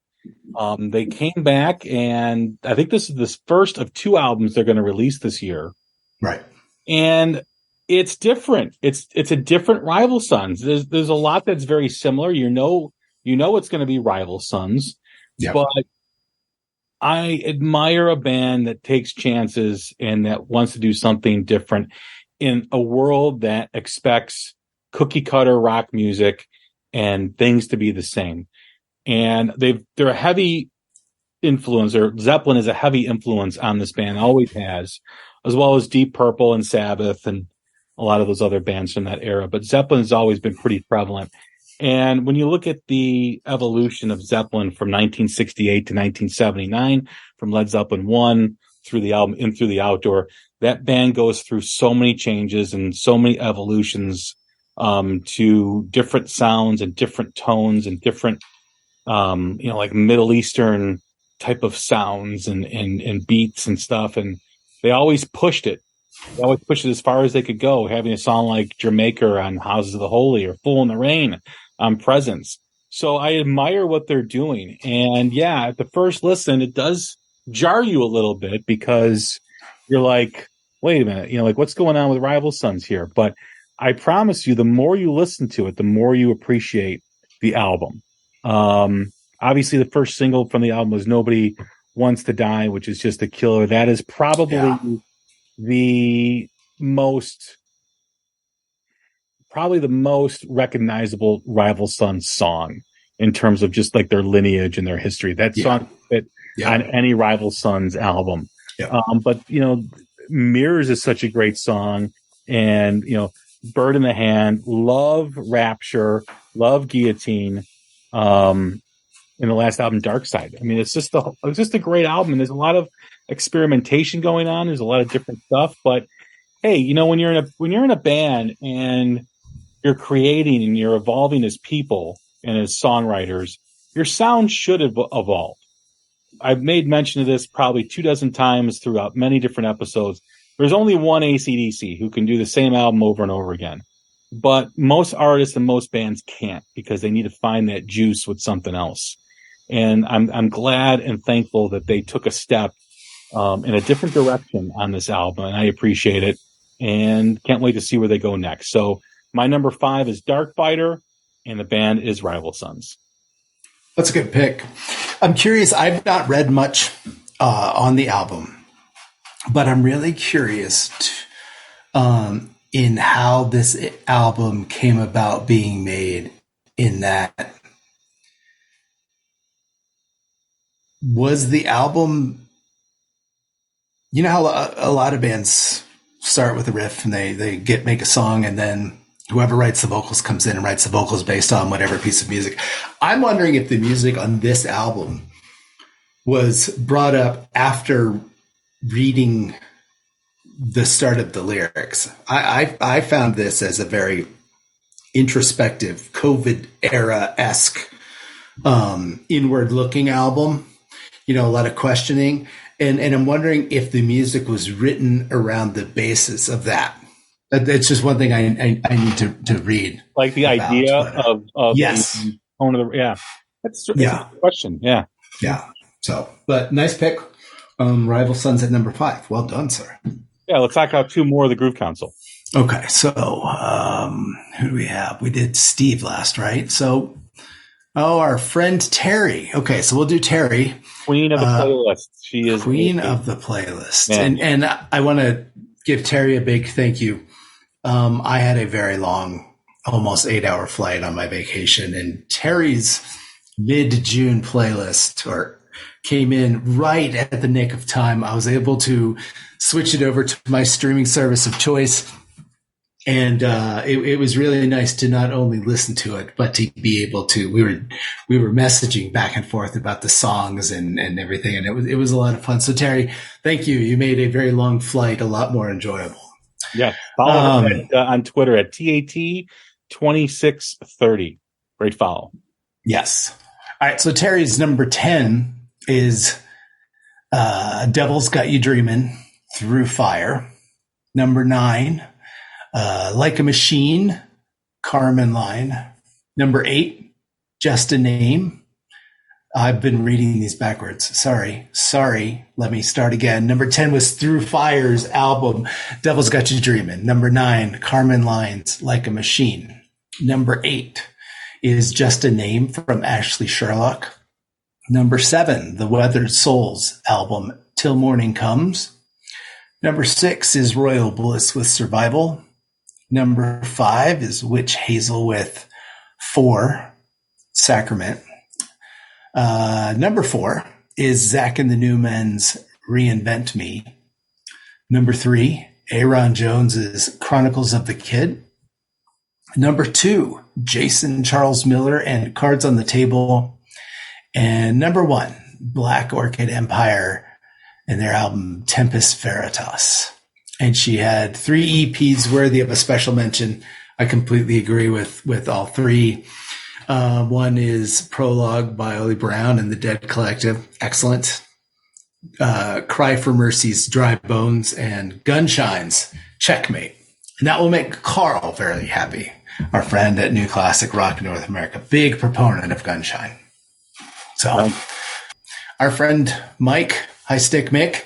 they came back, and I think this is the first of 2 albums they're going to release this year. Right. And it's different. It's a different Rival Sons. There's a lot that's very similar. You know it's going to be Rival Sons, but I admire a band that takes chances and that wants to do something different in a world that expects cookie cutter rock music and things to be the same. And they're a heavy influence, or Zeppelin is a heavy influence on this band, always has, as well as Deep Purple and Sabbath and a lot of those other bands from that era. But Zeppelin has always been pretty prevalent. And when you look at the evolution of Zeppelin from 1968 to 1979, from Led Zeppelin 1 through the album In Through the Outdoor, that band goes through so many changes and so many evolutions to different sounds and different tones and different, like Middle Eastern type of sounds and beats and stuff. And they always pushed it. They always pushed it as far as they could go, having a song like Jamaica on Houses of the Holy or Fool in the Rain on Presence. So I admire what they're doing. And yeah, at the first listen, it does jar you a little bit because you're like, wait a minute, like what's going on with Rival Sons here? But I promise you, the more you listen to it, the more you appreciate the album. Obviously the first single from the album was Nobody Wants to Die, which is just a killer. That is probably the most recognizable Rival Sons song in terms of just like their lineage and their history. That song fit on any Rival Sons album. But Mirrors is such a great song, and Bird in the Hand, love Rapture, love Guillotine, in the last album Dark Side. I mean, it's just a great album, and there's a lot of experimentation going on. There's a lot of different stuff, but hey, when you're in a band and you're creating and you're evolving as people and as songwriters, your sound should evolve. I've made mention of this probably 24 times throughout many different episodes. There's only one AC/DC who can do the same album over and over again, but most artists and most bands can't because they need to find that juice with something else. And I'm glad and thankful that they took a step in a different direction on this album, and I appreciate it and can't wait to see where they go next. So my number 5 is Dark Fighter, and the band is Rival Sons. That's a good pick. I'm curious. I've not read much on the album, but I'm really curious in how this album came about being made, in that was the album, how a lot of bands start with a riff and they make a song, and then whoever writes the vocals comes in and writes the vocals based on whatever piece of music. I'm wondering if the music on this album was brought up after reading the start of the lyrics. I found this as a very introspective, COVID era-esque, inward looking album, a lot of questioning. And I'm wondering if the music was written around the basis of that. It's just one thing I need to read. Like the idea of yes. The tone of the, that's a good question. Yeah. So, but nice pick. Rival Sons at number 5. Well done, sir. Yeah, let's talk about 2 more of the Groove Council. Okay, so who do we have? We did Steve last, right? So, our friend Terry. Okay, so we'll do Terry. Queen of the playlist. She is Queen of the playlist. And I want to give Terry a big thank you. I had a very long, almost 8-hour flight on my vacation, and Terry's mid-June playlist came in right at the nick of time. I was able to switch it over to my streaming service of choice. And it was really nice to not only listen to it, but to be able to. We were messaging back and forth about the songs and everything, and it was a lot of fun. So Terry, thank you. You made a very long flight a lot more enjoyable. Yeah, follow him on Twitter at TAT2630. Great follow. Yes. All right. So Terry's number 10 is Devil's Got You Dreamin', Through Fire. Number 9, Like a Machine, Carmen line. Number 8, Just a Name. I've been reading these backwards. Sorry. Let me start again. Number 10 was Through Fire's album, Devil's Got You Dreamin'. Number 9, Carmen Lines, Like a Machine. Number 8 is Just a Name from Ashley Sherlock. Number 7, The Weathered Souls album, Till Morning Comes. Number 6 is Royal Bliss with Survival. Number 5 is Witch Hazel with 4, Sacrament. Number 4 is Zach and the Newmen's Reinvent Me. Number 3, Aaron Jones's Chronicles of the Kid. Number 2, Jason Charles Miller and Cards on the Table. And number 1, Black Orchid Empire and their album Tempest Veritas. And she had 3 EPs worthy of a special mention. I completely agree with all 3. One is Prologue by Ollie Brown and the Dead Collective. Excellent. Cry for Mercy's Dry Bones and Gunshine's Checkmate. And that will make Carl very happy. Our friend at New Classic Rock North America. Big proponent of Gunshine. So our friend Mike, High Stick Mick,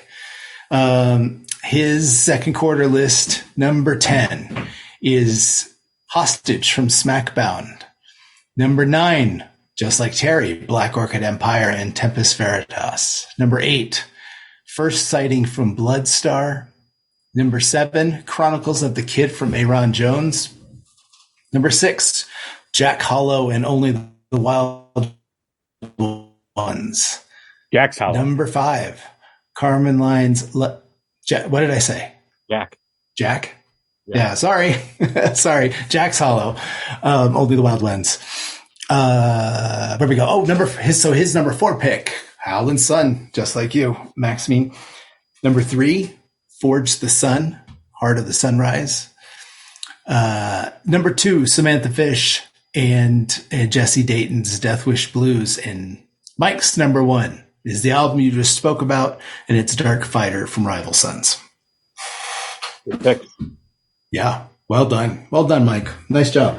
his second quarter list, number 10, is Hostage from Smackbound. Number 9, just like Terry, Black Orchid Empire and Tempest Veritas. Number 8, First Sighting from Bloodstar. Number 7, Chronicles of the Kid from Aaron Jones. Number 6, Jack Hollow and Only the Wild Ones. Jack's Hollow. Number 5, Carmen Lines. What did I say? Jack? Yeah, sorry. Sorry. Jack's Hollow. Only the Wild Ones. Where we go? Oh, his number 4 pick, Howlin' Sun, just like you, Maxine. Number 3, Forge the Sun, Heart of the Sunrise. Number 2, Samantha Fish and Jesse Dayton's Death Wish Blues. And Mike's number 1 is the album you just spoke about, and it's Dark Fighter from Rival Sons. Good pick. Yeah, well done. Well done, Mike. Nice job.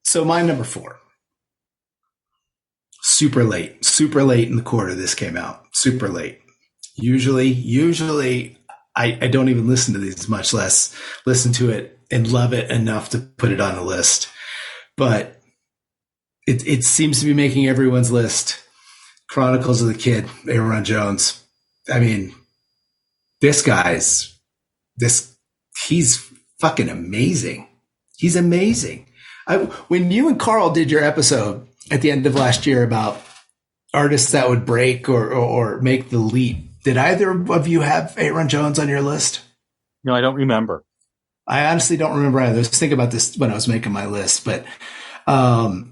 So my number 4. Super late in the quarter this came out. Super late. Usually I don't even listen to these, much less listen to it and love it enough to put it on a list. But it seems to be making everyone's list. Chronicles of the Kid, Aaron Jones. I mean, he's fucking amazing. He's amazing. When you and Carl did your episode at the end of last year about artists that would break or make the leap, did either of you have Aaron Jones on your list? No, I don't remember. I honestly don't remember either. I was thinking about this when I was making my list, but I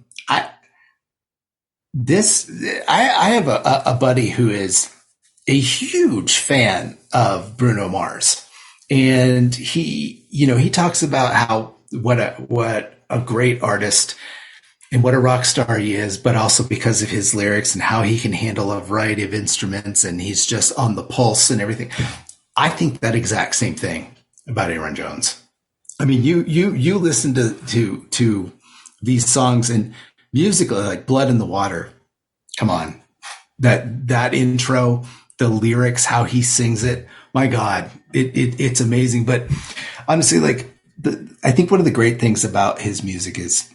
have a buddy who is a huge fan of Bruno Mars, and he talks about how what a great artist and what a rock star he is, but also because of his lyrics and how he can handle a variety of instruments, and he's just on the pulse and everything. I think that exact same thing about Aaron Jones. I mean, you listen to these songs and musically, like Blood in the Water. Come on, that intro, the lyrics, how he sings it. My God, it's amazing. But honestly, I think one of the great things about his music is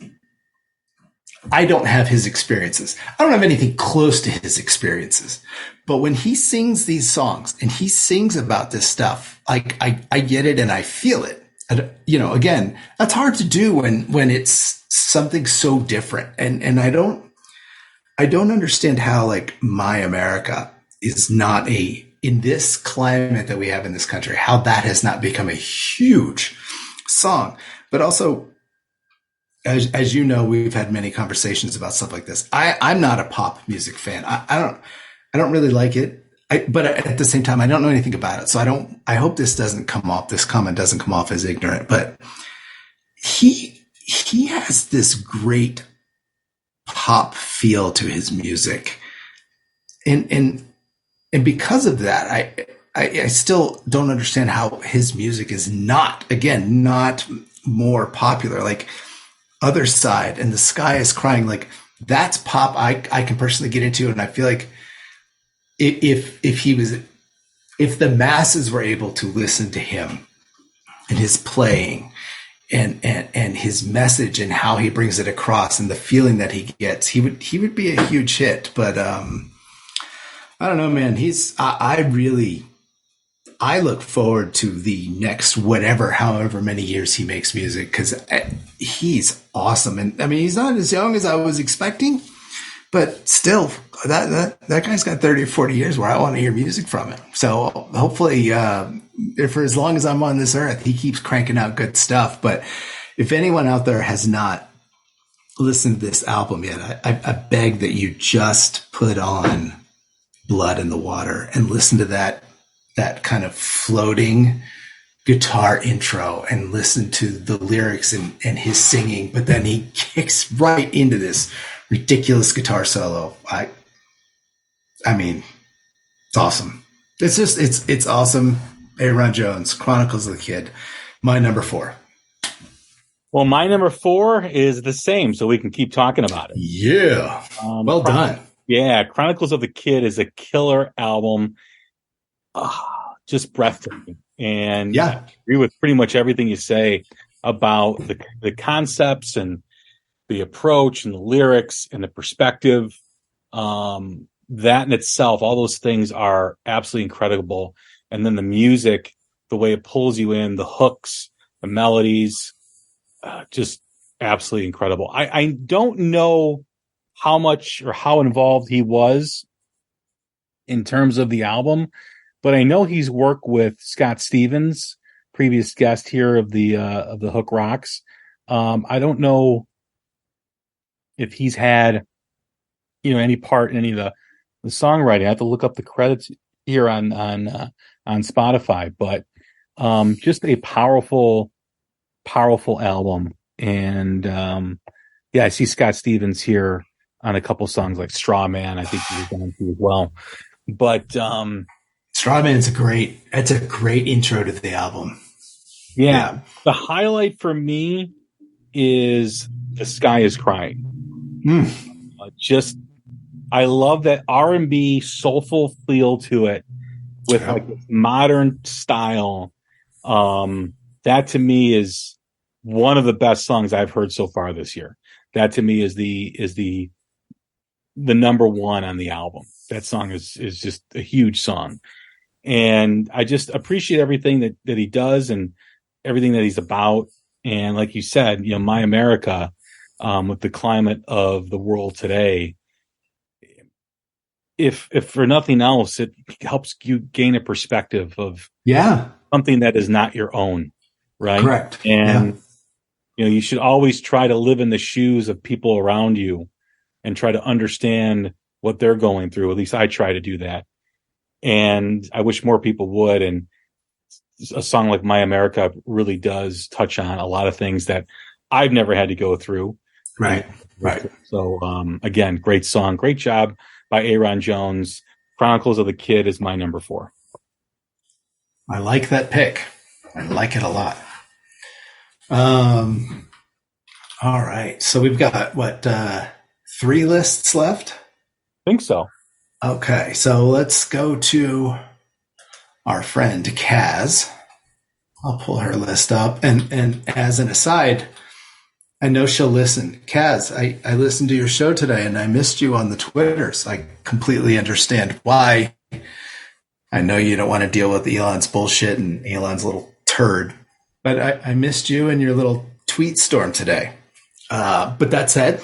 I don't have his experiences. I don't have anything close to his experiences. But when he sings these songs and he sings about this stuff, I get it and I feel it. And, again, that's hard to do when it's something so different. And I don't understand how My America is not in this climate that we have in this country, how that has not become a huge song. But also, as you know, we've had many conversations about stuff like this. I'm not a pop music fan. I don't really like it. But at the same time, I don't know anything about it. So I hope this comment doesn't come off as ignorant, but he has this great pop feel to his music. And because of that, I still don't understand how his music is not more popular. Like Other Side and The Sky is Crying, like that's pop I can personally get into. And I feel like if the masses were able to listen to him and his playing and his message and how he brings it across and the feeling that he gets, he would be a huge hit. But I don't know, man. I look forward to the next however many years he makes music, because he's awesome. And I mean, he's not as young as I was expecting, but still, that guy's got 30 or 40 years where I want to hear music from him. So hopefully, for as long as I'm on this earth, he keeps cranking out good stuff. But if anyone out there has not listened to this album yet, I beg that you just put on Blood in the Water and listen to that kind of floating guitar intro and listen to the lyrics and his singing, but then he kicks right into this ridiculous guitar solo. I mean, it's awesome. It's awesome. Aaron Jones, Chronicles of the Kid, my number 4. Well, my number 4 is the same, so we can keep talking about it. Yeah. Well done. Yeah, Chronicles of the Kid is a killer album. Just breathtaking. And I agree with pretty much everything you say about the concepts and the approach and the lyrics and the perspective. That in itself, all those things are absolutely incredible. And then the music, the way it pulls you in, the hooks, the melodies, just absolutely incredible. I don't know how much or how involved he was in terms of the album, but I know he's worked with Scott Stevens, previous guest here of the Hook Rocks. I don't know if he's had, any part in any of the songwriting. I have to look up the credits here on Spotify, but just a powerful album. And I see Scott Stevens here on a couple songs like Straw Man. I think he was on to as well. But Straw Man's that's a great intro to the album. Yeah. The highlight for me is The Sky is Crying. I love that R&B soulful feel to it with like modern style. That to me is one of the best songs I've heard so far this year. That to me is the number 1 on the album. That song is just a huge song. And I just appreciate everything that he does and everything that he's about. And like you said, My America, with the climate of the world today, if for nothing else, it helps you gain a perspective of something that is not your own. Right. Correct. And, you should always try to live in the shoes of people around you and try to understand what they're going through. At least I try to do that. And I wish more people would. And a song like My America really does touch on a lot of things that I've never had to go through. Right. So, again, great song. Great job by Aaron Jones. Chronicles of the Kid is my number 4. I like that pick. I like it a lot. All right. So we've got 3 lists left? I think so. Okay. So let's go to our friend Kaz. I'll pull her list up. And as an aside, I know she'll listen. Kaz, I listened to your show today and I missed you on the Twitter. So I completely understand why. I know you don't want to deal with Elon's bullshit and Elon's little turd, but I missed you and your little tweet storm today. But that said,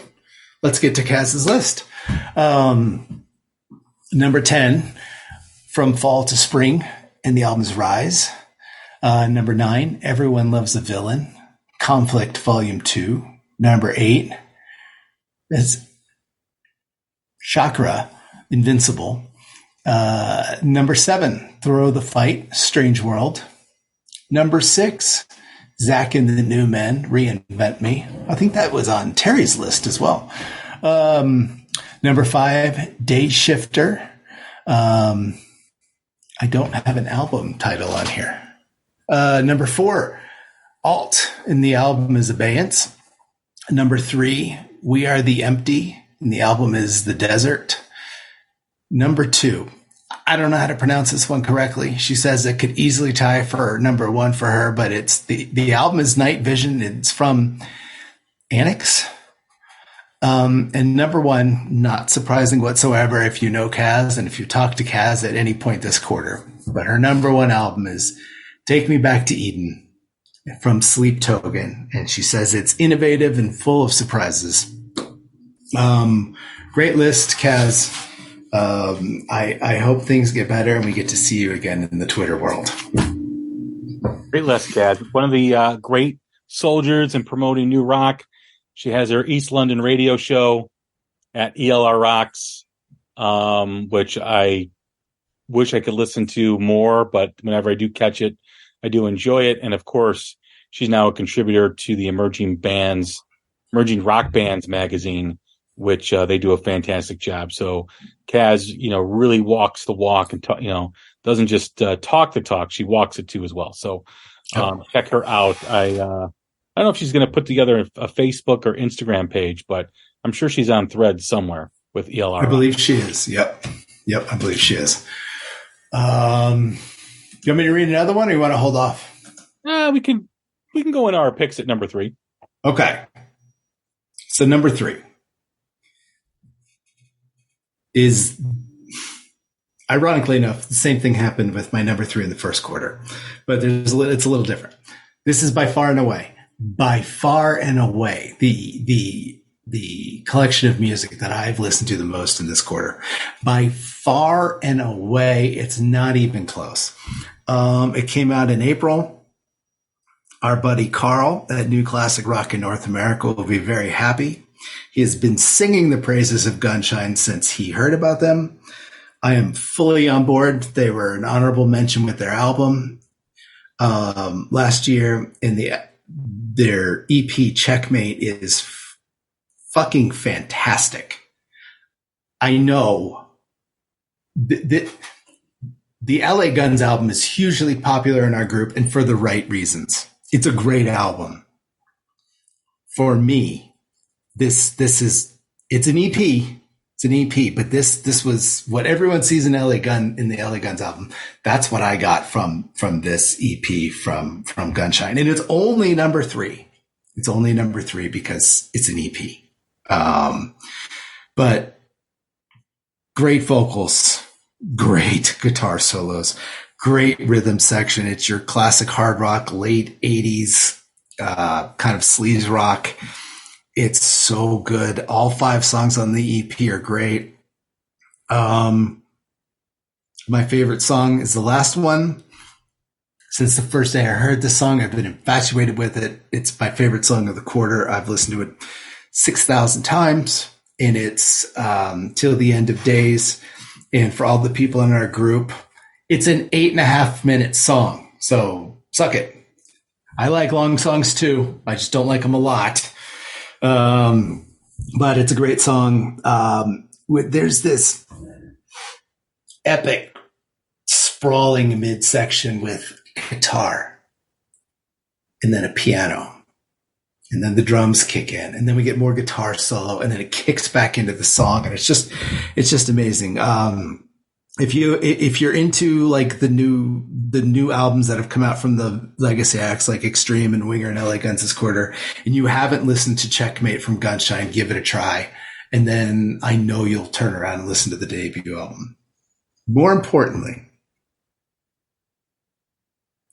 let's get to Kaz's list. Number 10, From Fall to Spring, and the album's Rise. Number 9, Everyone Loves a Villain, Conflict Volume 2. Number 8 is Chakra, Invincible. Number 7, Throw the Fight, Strange World. Number 6, Zach and the New Men, Reinvent Me. I think that was on Terry's list as well. Number 5, Day Shifter. I don't have an album title on here. Number 4, Alt, and the album is Abeyance. Number 3, We Are the Empty, and the album is The Desert. Number 2, I don't know how to pronounce this one correctly. She says it could easily tie for number 1 for her, but it's the album is Night Vision. It's from Annex. And number 1, not surprising whatsoever if you know Kaz and if you talk to Kaz at any point this quarter. But her number 1 album is Take Me Back to Eden from Sleep Token. And she says it's innovative and full of surprises. Great list, Kaz. I hope things get better and we get to see you again in the Twitter world. Great list, Kaz. One of the great soldiers in promoting new rock. She has her East London radio show at ELR Rocks, which I wish I could listen to more, but whenever I do catch it, I do enjoy it. And of course, she's now a contributor to the Emerging Rock Bands magazine, which they do a fantastic job. So Kaz, really walks the walk and doesn't just talk the talk; she walks it too as well. So check her out. I don't know if she's going to put together a Facebook or Instagram page, but I'm sure she's on Threads somewhere with ELR. I believe she is. Yep. I believe she is. You want me to read another one, or you want to hold off? We can go into our picks at number 3. Okay. So number 3 is, ironically enough, the same thing happened with my number 3 in the first quarter, but it's a little different. This is by far and away, the collection of music that I've listened to the most in this quarter. By far and away, it's not even close. It came out in April. Our buddy Carl at New Classic Rock in North America will be very happy. He has been singing the praises of Gunshine since he heard about them. I am fully on board. They were an honorable mention with their album last year, and their EP Checkmate is fucking fantastic. I know the LA Guns album is hugely popular in our group, and for the right reasons. It's a great album. For me, it's an EP. It's an EP, but this was what everyone sees in the LA Guns album. That's what I got from this EP from Gunshine. And it's only number 3. It's only number 3 because it's an EP. But great vocals, great guitar solos, great rhythm section. It's your classic hard rock, late 80s, kind of sleaze rock. It's so good. All 5 songs on the EP are great. My favorite song is the last one. Since the first day I heard the song, I've been infatuated with it. It's my favorite song of the quarter. I've listened to it 6,000 times, and it's Till the End of Days. And for all the people in our group, it's an 8.5-minute song. So suck it. I like long songs too. I just don't like them a lot. But it's a great song. There's this epic sprawling midsection with guitar and then a piano, and then the drums kick in, and then we get more guitar solo, and then it kicks back into the song. And it's just amazing. If you're into like the new albums that have come out from the legacy acts like Extreme and Winger and LA Guns this quarter, and you haven't listened to Checkmate from Gunshine, give it a try. And then I know you'll turn around and listen to the debut album. More importantly,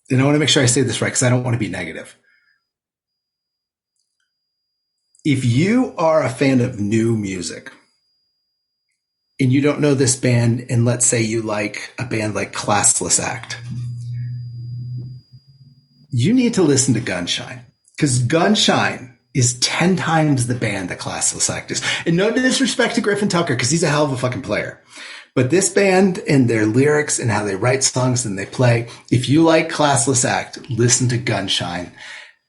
and I want to make sure I say this right because I don't want to be negative. If you are a fan of new music, and you don't know this band, and let's say you like a band like Classless Act, you need to listen to Gunshine, because Gunshine is 10 times the band that Classless Act is. And no disrespect to Griffin Tucker, because he's a hell of a fucking player. But this band and their lyrics and how they write songs and they play, if you like Classless Act, listen to Gunshine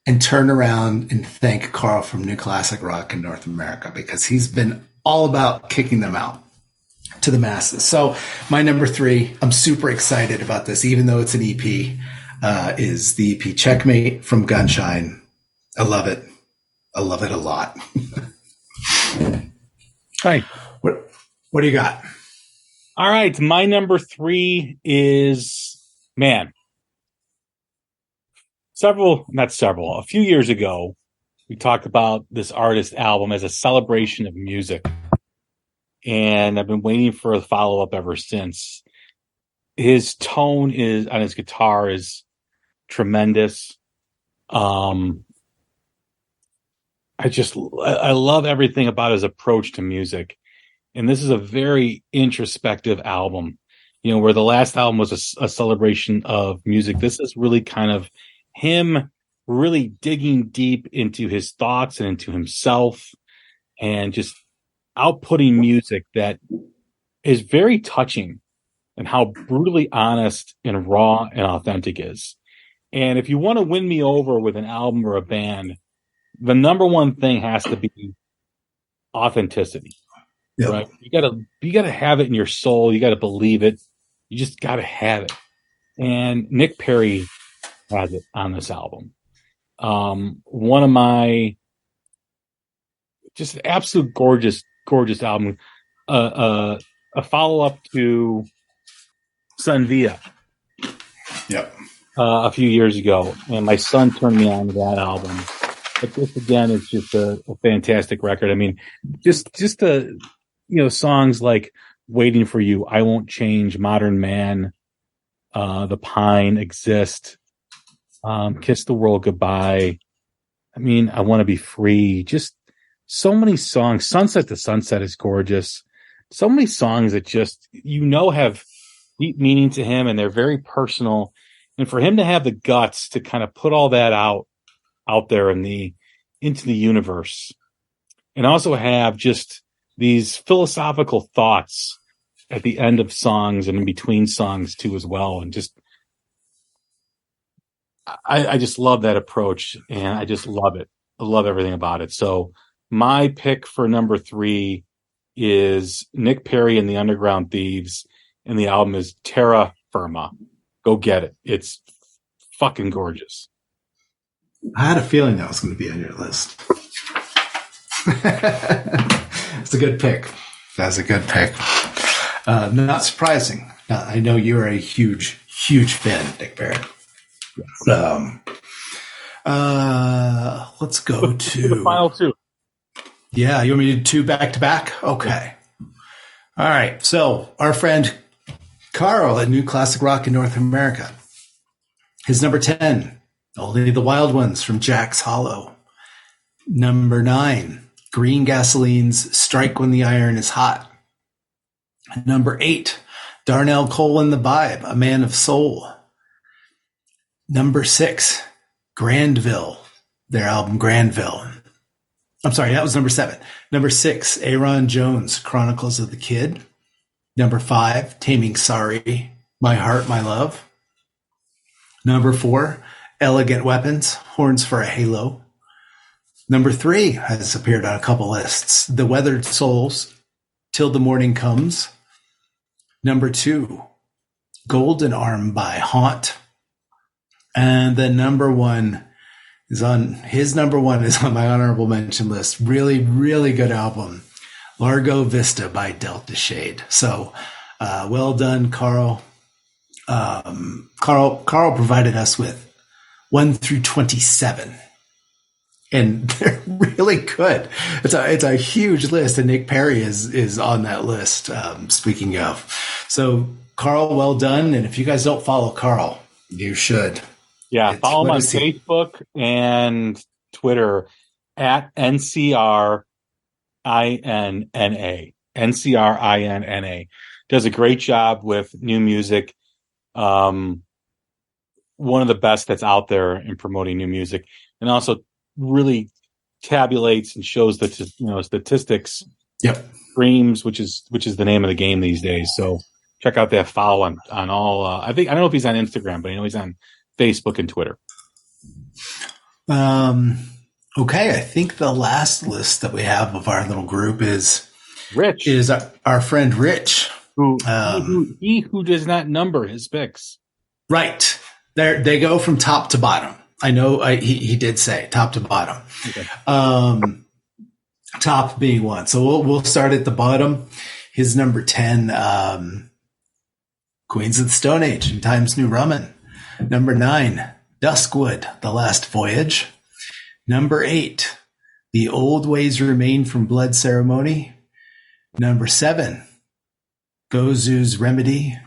and turn around and thank Carl from New Classic Rock in North America, because he's been all about kicking them out to the masses. So my number 3, I'm super excited about this, even though it's an EP, is the EP Checkmate from Gunshine. I love it. I love it a lot. Hi. What do you got? All right. My number 3 is, a few years ago, we talked about this artist album as a celebration of music. And I've been waiting for a follow-up ever since. His tone on his guitar is tremendous. I love everything about his approach to music. And this is a very introspective album, where the last album was a celebration of music. This is really kind of him really digging deep into his thoughts and into himself and just outputting music that is very touching and how brutally honest and raw and authentic is. And if you want to win me over with an album or a band, the number one thing has to be authenticity. Yep. Right? You gotta have it in your soul. You gotta believe it. You just gotta have it. And Nick Perry has it on this album. One of my just absolute gorgeous album. A follow-up to Sunvia. Yep. A few years ago, and my son turned me on to that album. But this again is just a fantastic record. I mean, just the songs like "Waiting for You," "I Won't Change," "Modern Man," "The Pine," "Exist," "Kiss the World Goodbye." I mean, "I Want to Be Free." Just so many songs. "Sunset to Sunset" is gorgeous. So many songs that just have deep meaning to him, and they're very personal. And for him to have the guts to kind of put all that out there into the universe, and also have just these philosophical thoughts at the end of songs and in between songs too as well. And just, I just love that approach, and I just love it. I love everything about it. So my pick for number 3 is Nick Perry and the Underground Thieves, and the album is Terra Firma. Go get it. It's fucking gorgeous. I had a feeling that was going to be on your list. It's a good pick. That's a good pick. Not surprising. I know you're a huge, huge fan, Nick Perry. Let's go to the final 2. Yeah, you want me to do 2 back to back? Okay. All right. So our friend Carl at New Classic Rock in North America. His number 10, Only the Wild Ones from Jack's Hollow. Number 9, Green Gasoline's Strike When the Iron is Hot. Number 8, Darnell Cole and the Vibe, A Man of Soul. Number 6, Grandville, their album Grandville. I'm sorry, that was number 7. Number 6, Aaron Jones, Chronicles of the Kid. Number 5, Taming Sorry, My Heart, My Love. Number 4, Elegant Weapons, Horns for a Halo. Number 3 has appeared on a couple lists. The Weathered Souls, Till the Morning Comes. Number 2, Golden Arm by Haunt. And then number 1 is on my honorable mention list. Really, really good album. Largo Vista by Delta Shade. So, well done, Carl. Carl provided us with 1 through 27, and they're really good. It's a huge list, and Nick Perry is on that list. Speaking of, so Carl, well done. And if you guys don't follow Carl, you should. Yeah, follow him on Facebook and Twitter at NCRINNA. NCRINNA. Does a great job with new music. One of the best that's out there in promoting new music, and also really tabulates and shows the statistics. Yep. Streams, which is the name of the game these days. So check out that follow on all. I don't know if he's on Instagram, but I know he's on Facebook and Twitter. Okay, I think the last list that we have of our little group is Rich is our friend Rich, who does not number his picks. Right. They go from top to bottom. I know he did say top to bottom. Okay. Top being one. So we'll start at the bottom. His number 10, Queens of the Stone Age and Times New Roman. Number 9, Duskwood, The Last Voyage. Number 8, The Old Ways Remain from Blood Ceremony. Number 7, Gozu's Remedy.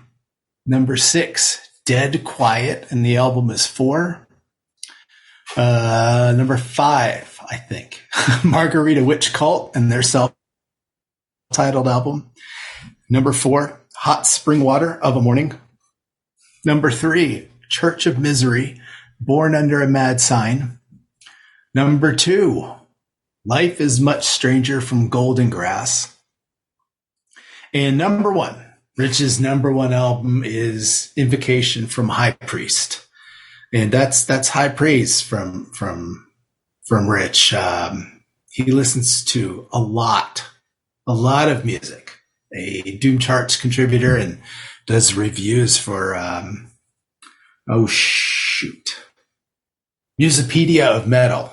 Number 6, Dead Quiet, and the album is 4. Number 5, I think, Margarita Witch Cult and their self-titled album. Number 4, Hot Spring Water of a Morning. Number 3, Church of Misery, Born Under a Mad Sign. Number 2, Life is Much Stranger from Golden Grass. And number 1, Rich's number 1 album is Invocation from High Priest. And that's high praise from Rich. He listens to a lot of music. A Doom Charts contributor and does reviews for Musipedia of Metal.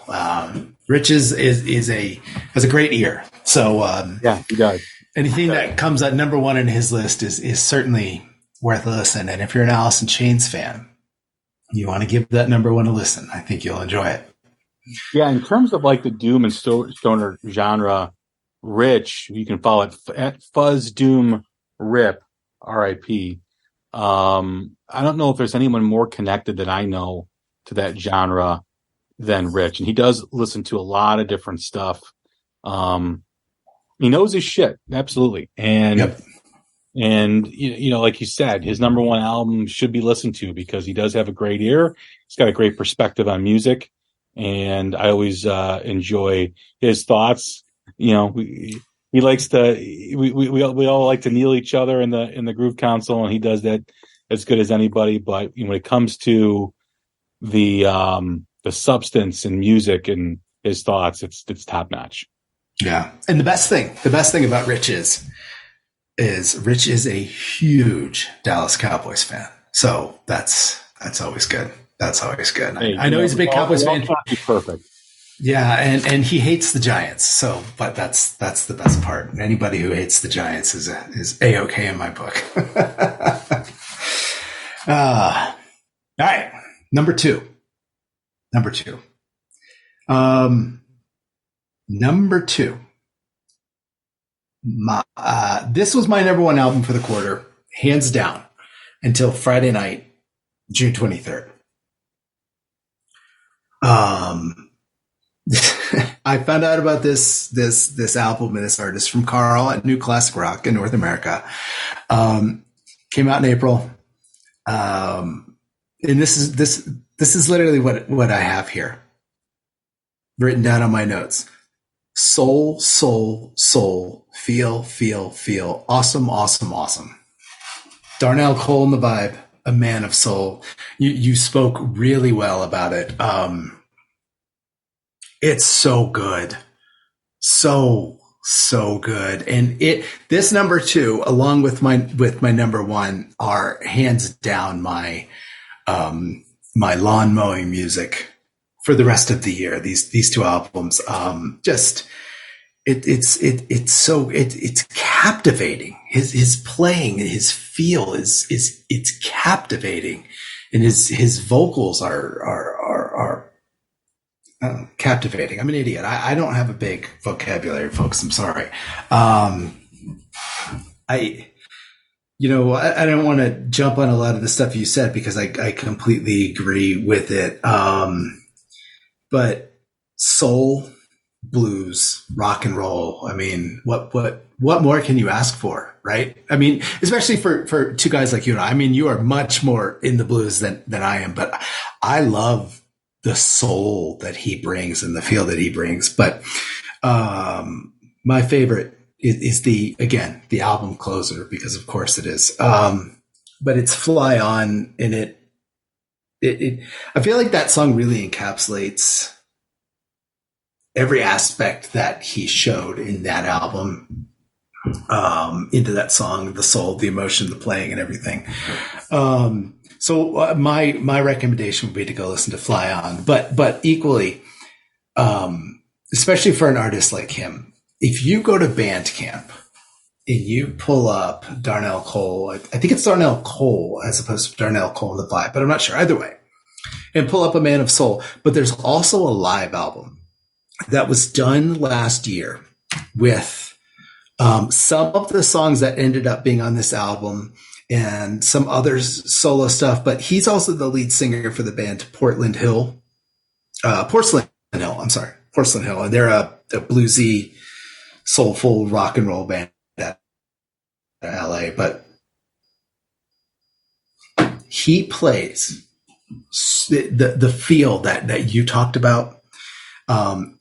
Rich has a great ear. So yeah, he does. Anything that comes at number 1 in his list is certainly worth a listen. And if you're an Alice in Chains fan, you want to give that number 1 a listen. I think you'll enjoy it. Yeah, in terms of like the Doom and stoner genre, Rich, you can follow it at Fuzz Doom Rip, R.I.P. I don't know if there's anyone more connected that I know to that genre than Rich. And he does listen to a lot of different stuff. He knows his shit. Absolutely. And, yep. And, you know, like you said, his number 1 album should be listened to because he does have a great ear. He's got a great perspective on music. And I always, enjoy his thoughts. You know, he likes to, we all like to kneel each other in the Groove Council, and he does that as good as anybody. But when it comes to the substance and music and his thoughts, it's top notch. Yeah. And the best thing about Rich is Rich is a huge Dallas Cowboys fan. So that's always good. That's always good. Hey, I know he's a big Cowboys fan. Perfect. Yeah, and he hates the Giants. So, but that's the best part. Anybody who hates the Giants is A-okay in my book. All right, number two. This was my number 1 album for the quarter, hands down, until Friday night, June 23rd. I found out about this album and this artist from Carl at New Classic Rock in North America. Came out in April. And this is literally what I have here written down on my notes. Soul, soul, soul, feel, feel, feel. Awesome, awesome, awesome. Darnell Cole in the vibe, a man of soul. You spoke really well about it. It's so good. So good. And this number 2, along with my number 1, are hands down my lawn mowing music for the rest of the year. These 2 albums, it's captivating. His playing, his feel it's captivating, and his vocals are captivating. I'm an idiot. I don't have a big vocabulary, folks. I'm sorry. I don't want to jump on a lot of the stuff you said because I completely agree with it. But soul, blues, rock and roll. I mean, what more can you ask for, right? I mean, especially for 2 guys like you and I. I mean, you are much more in the blues than I am, but I love the soul that he brings and the feel that he brings. But my favorite is the album closer, because of course it is. But it's Fly On, and it I feel like that song really encapsulates every aspect that he showed in that album. into that song, the soul, the emotion, the playing, and everything. So my recommendation would be to go listen to Fly On, but equally, especially for an artist like him, if you go to Bandcamp and you pull up Darnell Cole, I think it's Darnell Cole as opposed to Darnell Cole in the Vibe, but I'm not sure either way, and pull up A Man of Soul. But there's also a live album that was done last year with some of the songs that ended up being on this album and some other solo stuff. But he's also the lead singer for the band Porcelain Hill. And they're a bluesy, soulful rock and roll band out of LA. But he plays the feel that you talked about.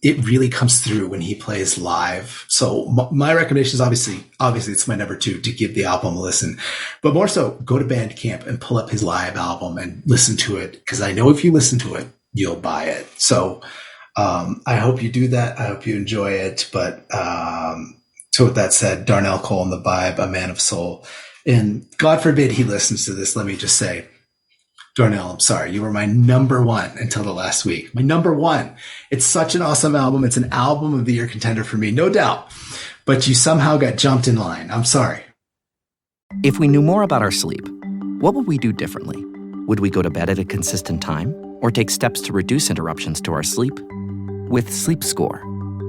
It really comes through when he plays live. So my recommendation is obviously it's my number 2 to give the album a listen, but more so go to Bandcamp and pull up his live album and listen to it. Cause I know if you listen to it, you'll buy it. So, I hope you do that. I hope you enjoy it. But, so with that said, Darnell Cole and the Vibe, A Man of Soul, and God forbid he listens to this. Let me just say, Darnell, I'm sorry. You were my number 1 until the last week. My number 1. It's such an awesome album. It's an album of the year contender for me, no doubt. But you somehow got jumped in line. I'm sorry. If we knew more about our sleep, what would we do differently? Would we go to bed at a consistent time or take steps to reduce interruptions to our sleep? With Sleep Score,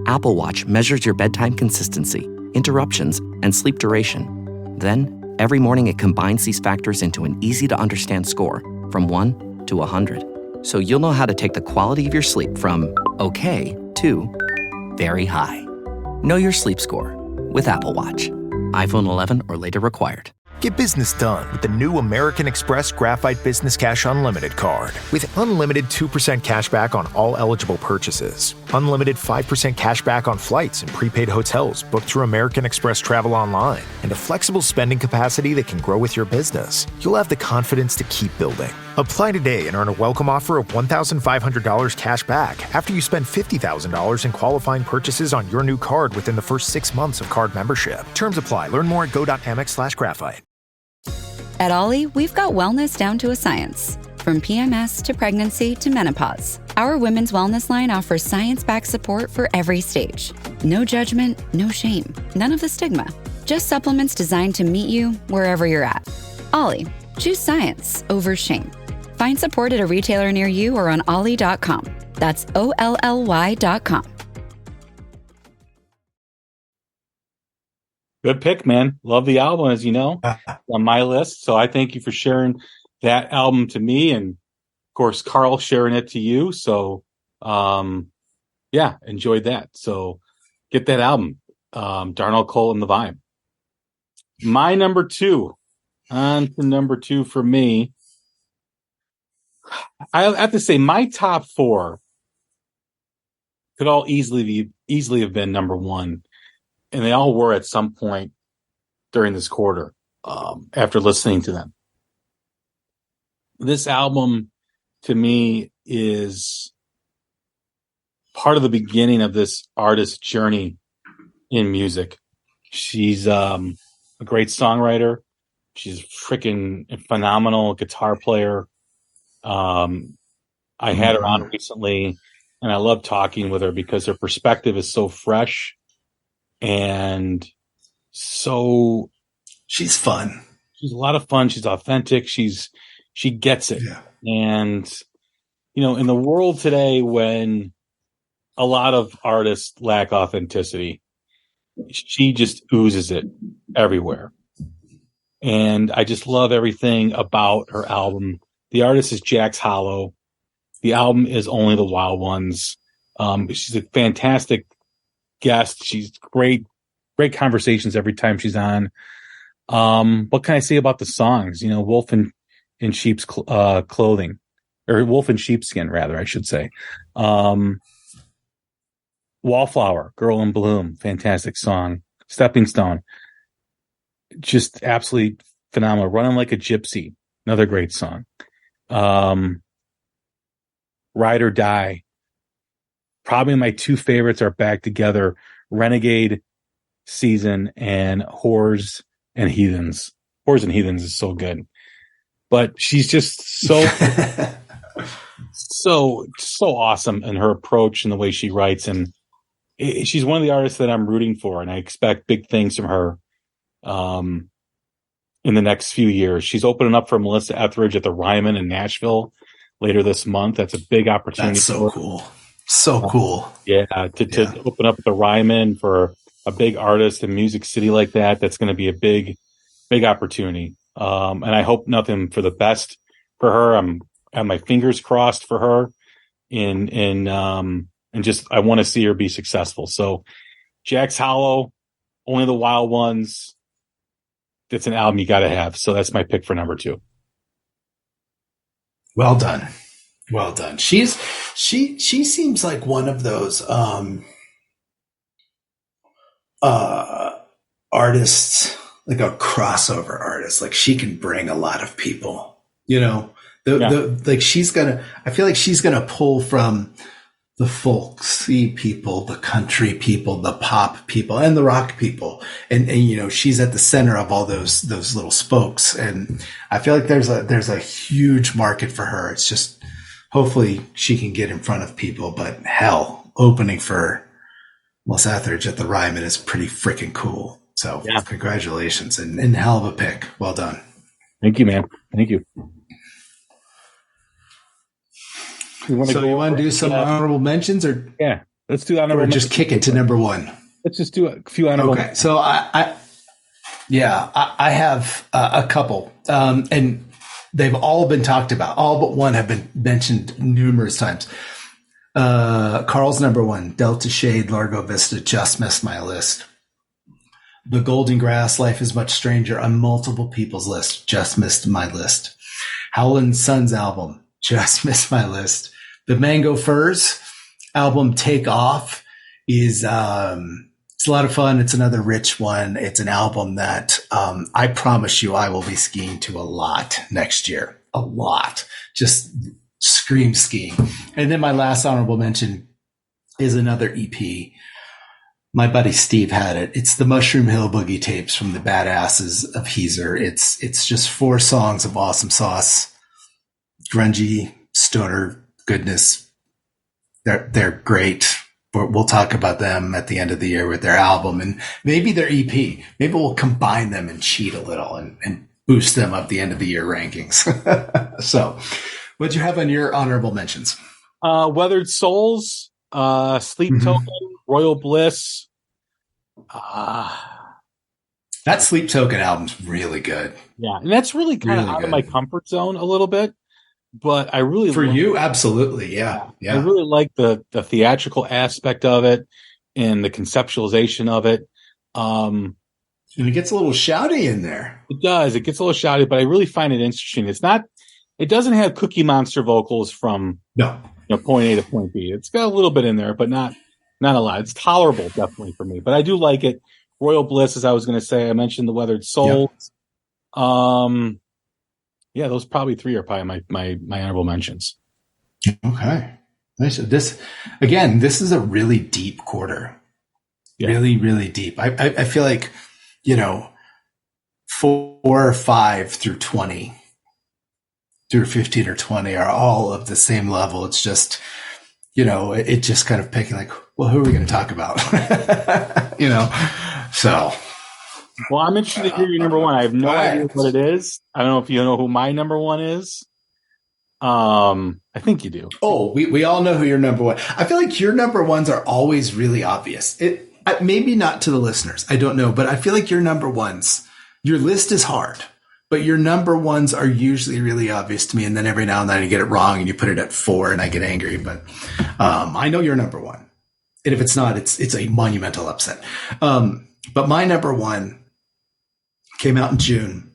Apple Watch measures your bedtime consistency, interruptions, and sleep duration. Then, every morning it combines these factors into an easy-to-understand score from 1 to 100. So you'll know how to take the quality of your sleep from okay to very high. Know your sleep score with Apple Watch. iPhone 11 or later required. Get business done with the new American Express Graphite Business Cash Unlimited card. With unlimited 2% cash back on all eligible purchases, unlimited 5% cash back on flights and prepaid hotels booked through American Express Travel Online, and a flexible spending capacity that can grow with your business, you'll have the confidence to keep building. Apply today and earn a welcome offer of $1,500 cash back after you spend $50,000 in qualifying purchases on your new card within the first 6 months of card membership. Terms apply. Learn more at go.amex/graphite. At Ollie, we've got wellness down to a science. From PMS to pregnancy to menopause, our women's wellness line offers science-backed support for every stage. No judgment, no shame, none of the stigma. Just supplements designed to meet you wherever you're at. Ollie, choose science over shame. Find support at a retailer near you or on ollie.com. That's OLLY.com. Good pick, man. Love the album, as you know, on my list. So I thank you for sharing that album to me, and of course, Carl sharing it to you. So, yeah, enjoyed that. So get that album, Darnell Cole and the Vibe. My number 2, on to number 2 for me. I have to say my top 4 could all easily have been number 1. And they all were at some point during this quarter, after listening to them. This album, to me, is part of the beginning of this artist's journey in music. She's a great songwriter. She's a freaking phenomenal guitar player. I had her on recently, and I love talking with her because her perspective is so fresh. And so she's fun. She's a lot of fun. She's authentic. She gets it. Yeah. And, you know, in the world today, when a lot of artists lack authenticity, she just oozes it everywhere. And I just love everything about her album. The artist is Jax Hollow. The album is Only the Wild Ones. She's a fantastic guest. She's great conversations every time she's on. What can I say about the songs? You know, Wolf in Sheep's Clothing, or Wolf in Sheepskin, rather, I should say. Wallflower, Girl in Bloom, fantastic song. Stepping Stone, just absolutely phenomenal. Running Like a Gypsy, another great song. Ride or Die. Probably my 2 favorites are Back Together, Renegade, season, and Whores and Heathens. Whores and Heathens is so good. But she's just so awesome in her approach and the way she writes, and she's one of the artists that I'm rooting for, and I expect big things from her in the next few years. She's opening up for Melissa Etheridge at the Ryman in Nashville later this month. That's a big opportunity. That's so cool. So cool. Yeah, to open up at the Ryman for a big artist in Music City like that. That's going to be a big opportunity. And I hope nothing for the best for her. I have my fingers crossed for her, and just I want to see her be successful. So, Jack's Hollow, Only the Wild Ones. It's an album you got to have. So that's my pick for number 2. Well done. Well done. She seems like one of those artists, like a crossover artist. Like she can bring a lot of people, you know. I feel like she's gonna pull from the folksy people, the country people, the pop people, and the rock people, and you know, she's at the center of all those little spokes, and I feel like there's a huge market for her. It's just hopefully she can get in front of people, but hell, opening for Melissa Etheridge at the Ryman is pretty freaking cool. So congratulations, and hell of a pick. Well done. Thank you, man. Thank you. You want to do some honorable mentions, or let's do honorable. Or just kick it to number 1. Let's just do a few honorable. Okay, so I have a couple, and they've all been talked about. All but one have been mentioned numerous times. Carl's number 1, Delta Shade, Largo Vista, just missed my list. The Golden Grass, Life is Much Stranger, on multiple people's list, just missed my list. Howlin' Sons album, just missed my list. The Mango Furs album, Take Off, is it's a lot of fun. It's another rich one. It's an album that I promise you I will be skiing to a lot next year. A lot. Just scream skiing. And then my last honorable mention is another EP. My buddy Steve had it. It's the Mushroom Hill Boogie tapes from the Badasses of Heezer. It's just 4 songs of awesome sauce, grungy stoner goodness. They're great. We'll talk about them at the end of the year with their album and maybe their EP. Maybe we'll combine them and cheat a little and boost them up the end of the year rankings. So what'd you have on your honorable mentions? Weathered Souls, Sleep Token, Royal Bliss. That Sleep Token album's really good. Yeah, and that's really kind of out of my comfort zone a little bit. But I really you, absolutely, yeah. I really like the theatrical aspect of it and the conceptualization of it. And it gets a little shouty in there. It does. It gets a little shouty, but I really find it interesting. It doesn't have Cookie Monster vocals from point A to point B. It's got a little bit in there, but not a lot. It's tolerable, definitely, for me. But I do like it. Royal Bliss, as I was going to say, I mentioned the Weathered Souls. Yeah, those probably 3 are probably my honorable mentions. Okay. This is a really deep quarter. Yeah. Really, really deep. I feel like, 4 or 5 through 20, through 15 or 20 are all of the same level. It's just, it just kind of picking like, well, who are we going to talk about? So. Well, I'm interested to hear your number 1. I have no idea what it is. I don't know if you know who my number 1 is. I think you do. Oh, we all know who your number 1. I feel like your number 1s are always really obvious. Maybe not to the listeners. I don't know, but I feel like your number 1s, your list is hard, but your number 1s are usually really obvious to me. And then every now and then you get it wrong and you put it at 4 and I get angry, but, I know your number 1. And if it's not, it's a monumental upset. But my number 1 came out in June.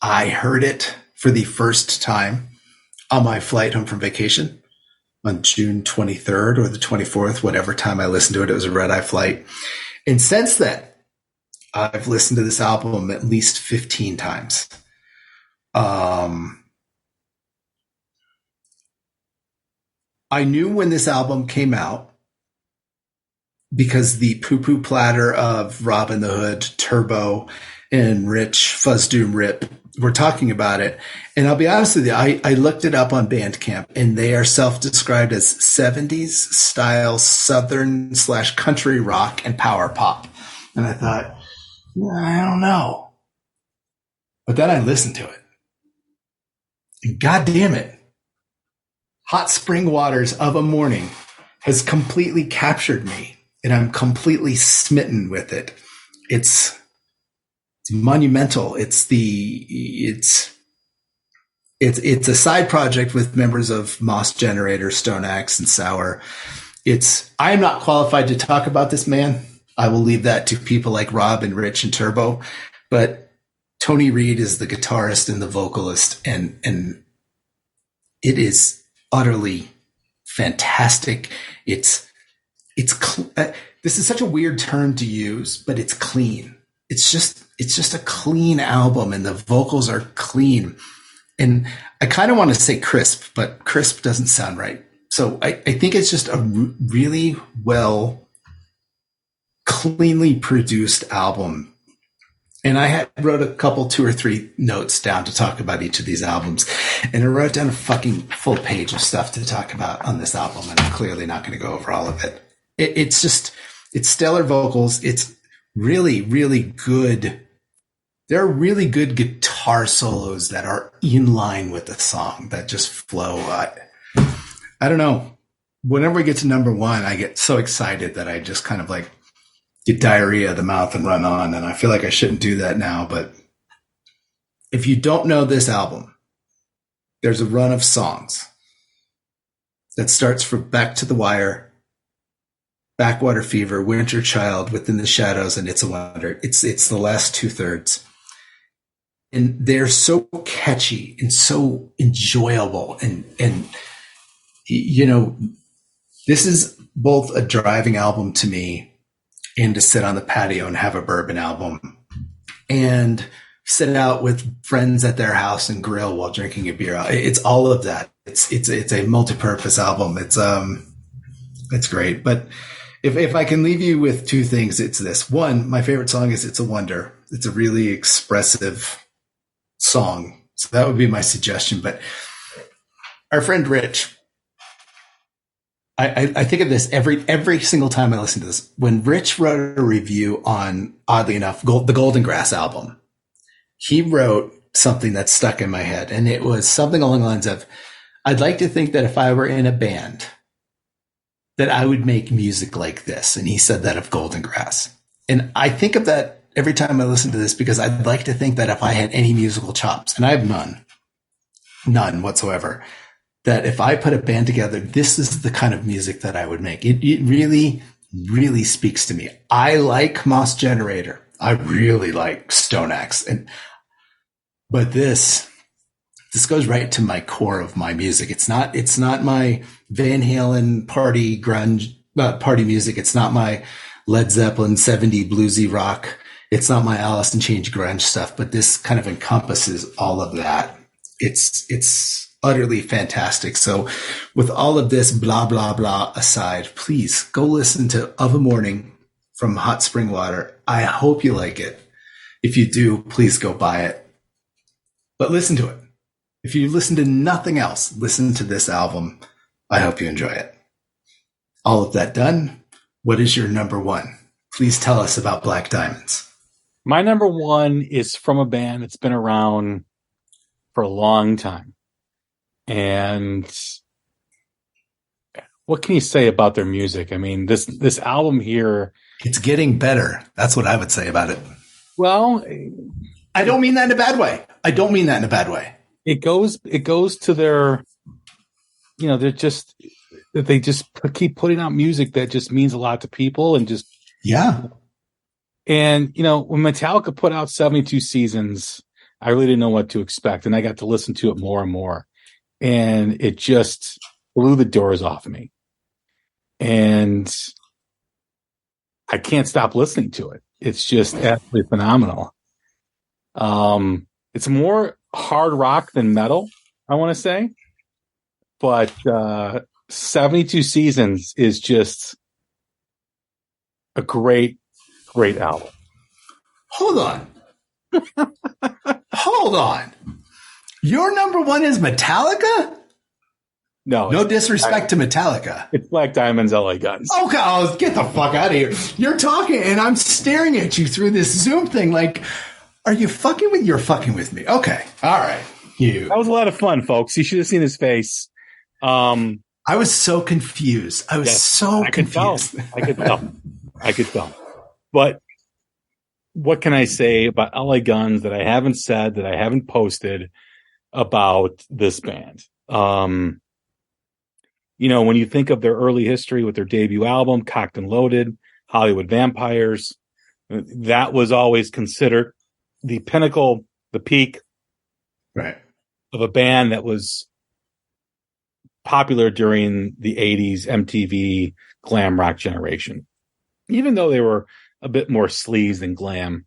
I heard it for the first time on my flight home from vacation on June 23rd or the 24th, whatever time I listened to it. It was a red-eye flight. And since then, I've listened to this album at least 15 times. I knew when this album came out because the poo-poo platter of Robin the Hood, Turbo, and Rich Fuzz Doom Rip were talking about it. And I'll be honest with you, I looked it up on Bandcamp, and they are self-described as 70s style Southern / country rock and power pop. And I thought, I don't know. But then I listened to it. And God damn it, Hot Spring Waters of a Morning has completely captured me, and I'm completely smitten with it. It's monumental. It's a side project with members of Moss Generator, Stone Axe, and Sour. I am not qualified to talk about this man. I will leave that to people like Rob and Rich and Turbo. But Tony Reed is the guitarist and the vocalist, and it is utterly fantastic. This is such a weird term to use, but it's clean. It's just a clean album, and the vocals are clean. And I kind of want to say crisp, but crisp doesn't sound right. So I think it's just a really well, cleanly produced album. And I wrote a couple, 2 or 3 notes down to talk about each of these albums. And I wrote down a fucking full page of stuff to talk about on this album. And I'm clearly not going to go over all of it. It's stellar vocals. It's really, really good. There are really good guitar solos that are in line with the song that just flow. I don't know. Whenever we get to number 1, I get so excited that I just kind of like get diarrhea of the mouth and run on. And I feel like I shouldn't do that now. But if you don't know this album, there's a run of songs that starts from Back to the Wire, Backwater Fever, Winter Child, Within the Shadows, and It's a Wonder. It's the last 2/3. And they're so catchy and so enjoyable. And you know, this is both a driving album to me and to sit on the patio and have a bourbon album and sit out with friends at their house and grill while drinking a beer. It's all of that. It's a multi-purpose album. It's great. But if I can leave you with 2 things, it's this. 1, my favorite song is It's a Wonder. It's a really expressive song. So that would be my suggestion. But our friend Rich, I think of this every single time I listen to this. When Rich wrote a review on, oddly enough, the Golden Grass album, he wrote something that stuck in my head. And it was something along the lines of, I'd like to think that if I were in a band, that I would make music like this. And he said that of Golden Grass. And I think of that every time I listen to this, because I'd like to think that if I had any musical chops, and I have none whatsoever, that if I put a band together, this is the kind of music that I would make. It really, really speaks to me. I like Moss Generator. I really like Stone Axe. But this goes right to my core of my music. It's not my Van Halen party grunge, party music. It's not my Led Zeppelin 70 bluesy rock. It's not my Alice in Chains grunge stuff, but this kind of encompasses all of that. It's utterly fantastic. So with all of this blah, blah, blah aside, please go listen to Of a Morning from Hot Spring Water. I hope you like it. If you do, please go buy it. But listen to it. If you listen to nothing else, listen to this album. I hope you enjoy it. All of that done, what is your number 1? Please tell us about Black Diamonds. My number 1 is from a band that's been around for a long time. And what can you say about their music? I mean, this album here, it's getting better. That's what I would say about it. Well, I don't mean that in a bad way. It goes to their, you know, they just keep putting out music that just means a lot to people, and just, yeah. And, you know, when Metallica put out 72 Seasons, I really didn't know what to expect. And I got to listen to it more and more. And it just blew the doors off of me. And I can't stop listening to it. It's just absolutely phenomenal. It's more hard rock than metal, I want to say. But 72 Seasons is just a great album. Hold on. Hold on. Your number one is Metallica? No disrespect to Metallica. It's Black Diamond's LA Guns. Okay, get the fuck out of here. You're talking and I'm staring at you through this Zoom thing like, are you fucking with? You're fucking with me. Okay. All right. That was a lot of fun, folks. You should have seen his face. I was so confused. I could confused. I could tell. But what can I say about LA Guns that I haven't said, that I haven't posted about this band? When you think of their early history with their debut album, Cocked and Loaded, Hollywood Vampires, that was always considered the pinnacle, the peak, right, of a band that was popular during the 80s MTV glam rock generation. Even though they were a bit more sleaze than glam,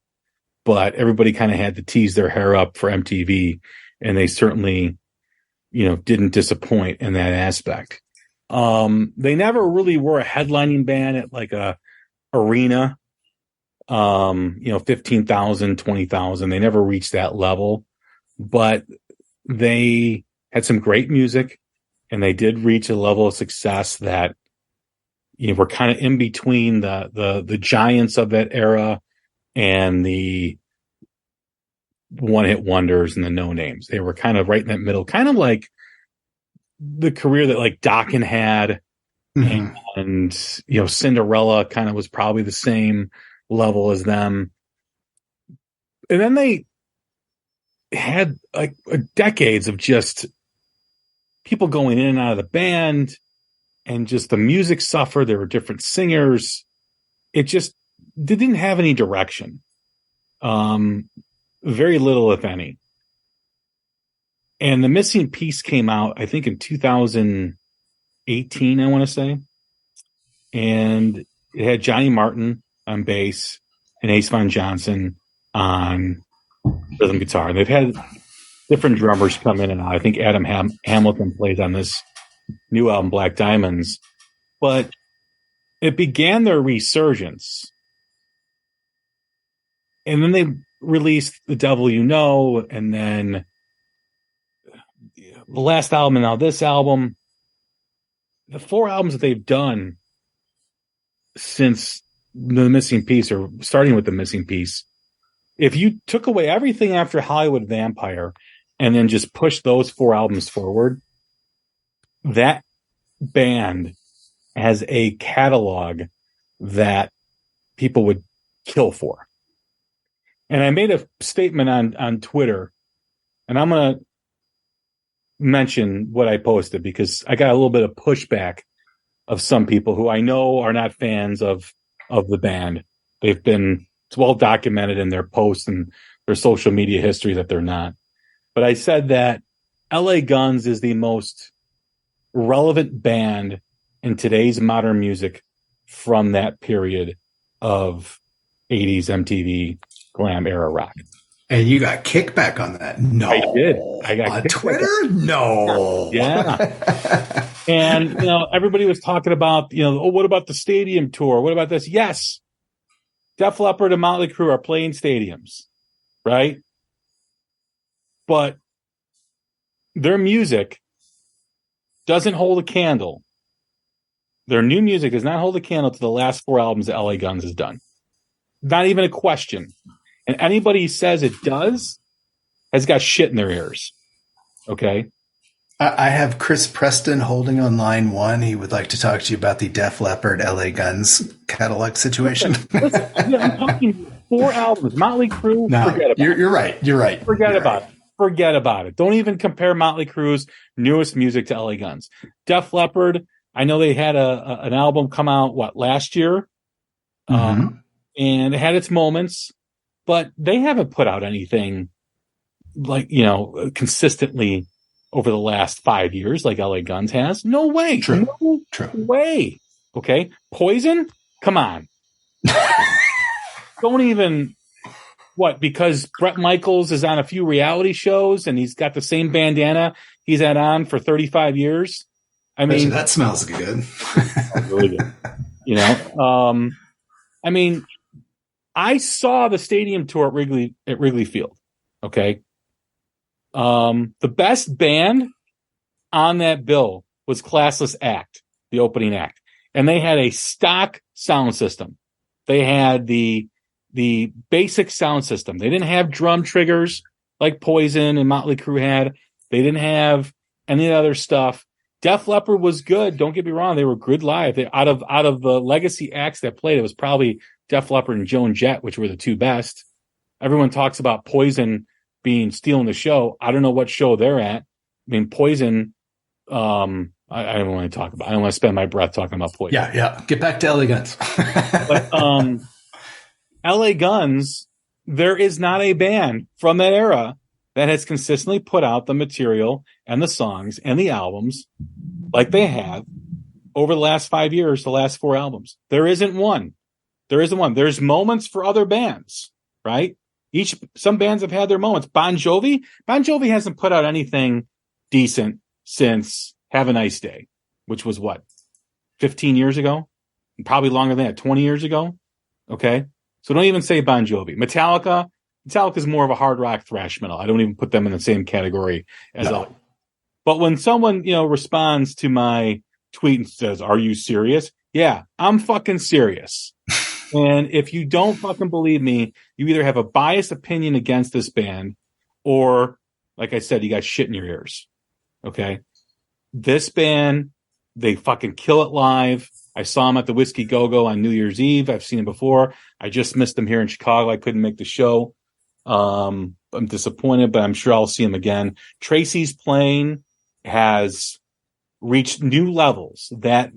but everybody kind of had to tease their hair up for MTV, and they certainly, didn't disappoint in that aspect. They never really were a headlining band at like a arena, 15,000, 20,000. They never reached that level, but they had some great music, and they did reach a level of success that were kind of in between the giants of that era and the one-hit wonders and the no-names. They were kind of right in that middle, kind of like the career that like Dokken had, and Cinderella kind of was probably the same level as them. And then they had like decades of just people going in and out of the band, and just the music suffered. There were different singers. They didn't have any direction. Very little, if any. And The Missing Piece came out, I think, in 2018, I want to say. And it had Johnny Martin on bass and Ace Von Johnson on rhythm guitar. And they've had different drummers come in and out. I think Adam Hamilton plays on this new album, Black Diamonds. But it began their resurgence. And then they released The Devil You Know, and then the last album, and now this album. The 4 albums that they've done since The Missing Piece, or starting with The Missing Piece, if you took away everything after Hollywood Vampire and then just pushed those 4 albums forward, that band has a catalog that people would kill for. And I made a statement on Twitter, and I'm going to mention what I posted because I got a little bit of pushback of some people who I know are not fans of the band. It's well documented in their posts and their social media history that they're not. But I said that LA Guns is the most relevant band in today's modern music from that period of 80s MTV glam era rock. And you got kickback on that? No. I did. I got on Twitter? No. Yeah. And, everybody was talking about, what about the stadium tour? What about this? Yes. Def Leppard and Motley Crue are playing stadiums, right? But their music doesn't hold a candle. Their new music does not hold a candle to the last 4 albums that LA Guns has done. Not even a question. And anybody who says it does has got shit in their ears. Okay? I have Chris Preston holding on line 1. He would like to talk to you about the Def Leppard LA Guns catalog situation. Listen, I'm talking 4 albums. Motley Crue, no, forget about it. You're right. You're right. Forget about it. Forget about it. Don't even compare Motley Crue's newest music to LA Guns. Def Leppard, I know they had an album come out, last year? And it had its moments. But they haven't put out anything consistently over the last 5 years like LA Guns has. No way. True. No way. Okay. Poison? Come on. Don't even, because Bret Michaels is on a few reality shows and he's got the same bandana he's had on for 35 years. I mean, that smells good. Really good. I mean, I saw the stadium tour at Wrigley Field. Okay. The best band on that bill was Classless Act, the opening act. And they had a stock sound system. They had the basic sound system. They didn't have drum triggers like Poison and Motley Crue had. They didn't have any other stuff. Def Leppard was good. Don't get me wrong. They were good live. Out of the legacy acts that played, it was probably Def Leppard and Joan Jett, which were the two best. Everyone talks about Poison stealing the show. I don't know what show they're at. I mean, Poison, I don't want to talk about. I don't want to spend my breath talking about Poison. Yeah. Get back to LA Guns. But LA Guns, there is not a band from that era that has consistently put out the material and the songs and the albums like they have over the last 5 years, the last 4 albums. There isn't one. There's moments for other bands, right? Some bands have had their moments. Bon Jovi hasn't put out anything decent since Have a Nice Day, which was 15 years ago? Probably longer than that, 20 years ago. Okay. So don't even say Bon Jovi. Metallica is more of a hard rock thrash metal. I don't even put them in the same category as other. But when someone, responds to my tweet and says, "Are you serious?" Yeah, I'm fucking serious. And if you don't fucking believe me, you either have a biased opinion against this band or, like I said, you got shit in your ears. Okay. This band, they fucking kill it live. I saw them at the Whiskey Go-Go on New Year's Eve. I've seen them before. I just missed them here in Chicago. I couldn't make the show. I'm disappointed, but I'm sure I'll see them again. Tracy's playing has reached new levels that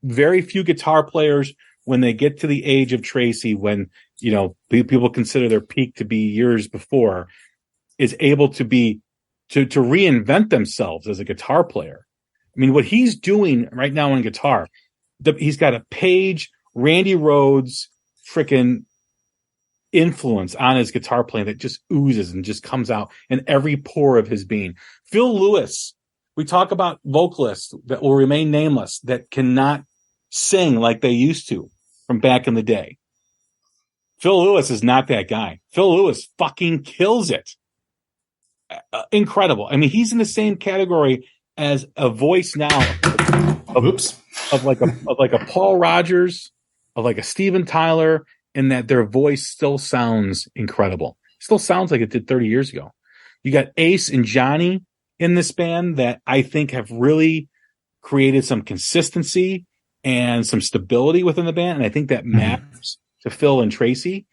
very few guitar players, when they get to the age of Tracy, when, people consider their peak to be years before, is able to reinvent themselves as a guitar player. I mean, what he's doing right now on guitar, he's got a Page, Randy Rhoads, frickin' influence on his guitar playing that just oozes and just comes out in every pore of his being. Phil Lewis, we talk about vocalists that will remain nameless, that cannot sing like they used to from back in the day. Phil Lewis is not that guy. Phil Lewis fucking kills it. Incredible. I mean, he's in the same category as a voice now of like a Paul Rogers, of like a Steven Tyler, in that their voice still sounds incredible. Still sounds like it did 30 years ago. You got Ace and Johnny in this band that I think have really created some consistency and some stability within the band. And I think that matters to Phil and Tracy.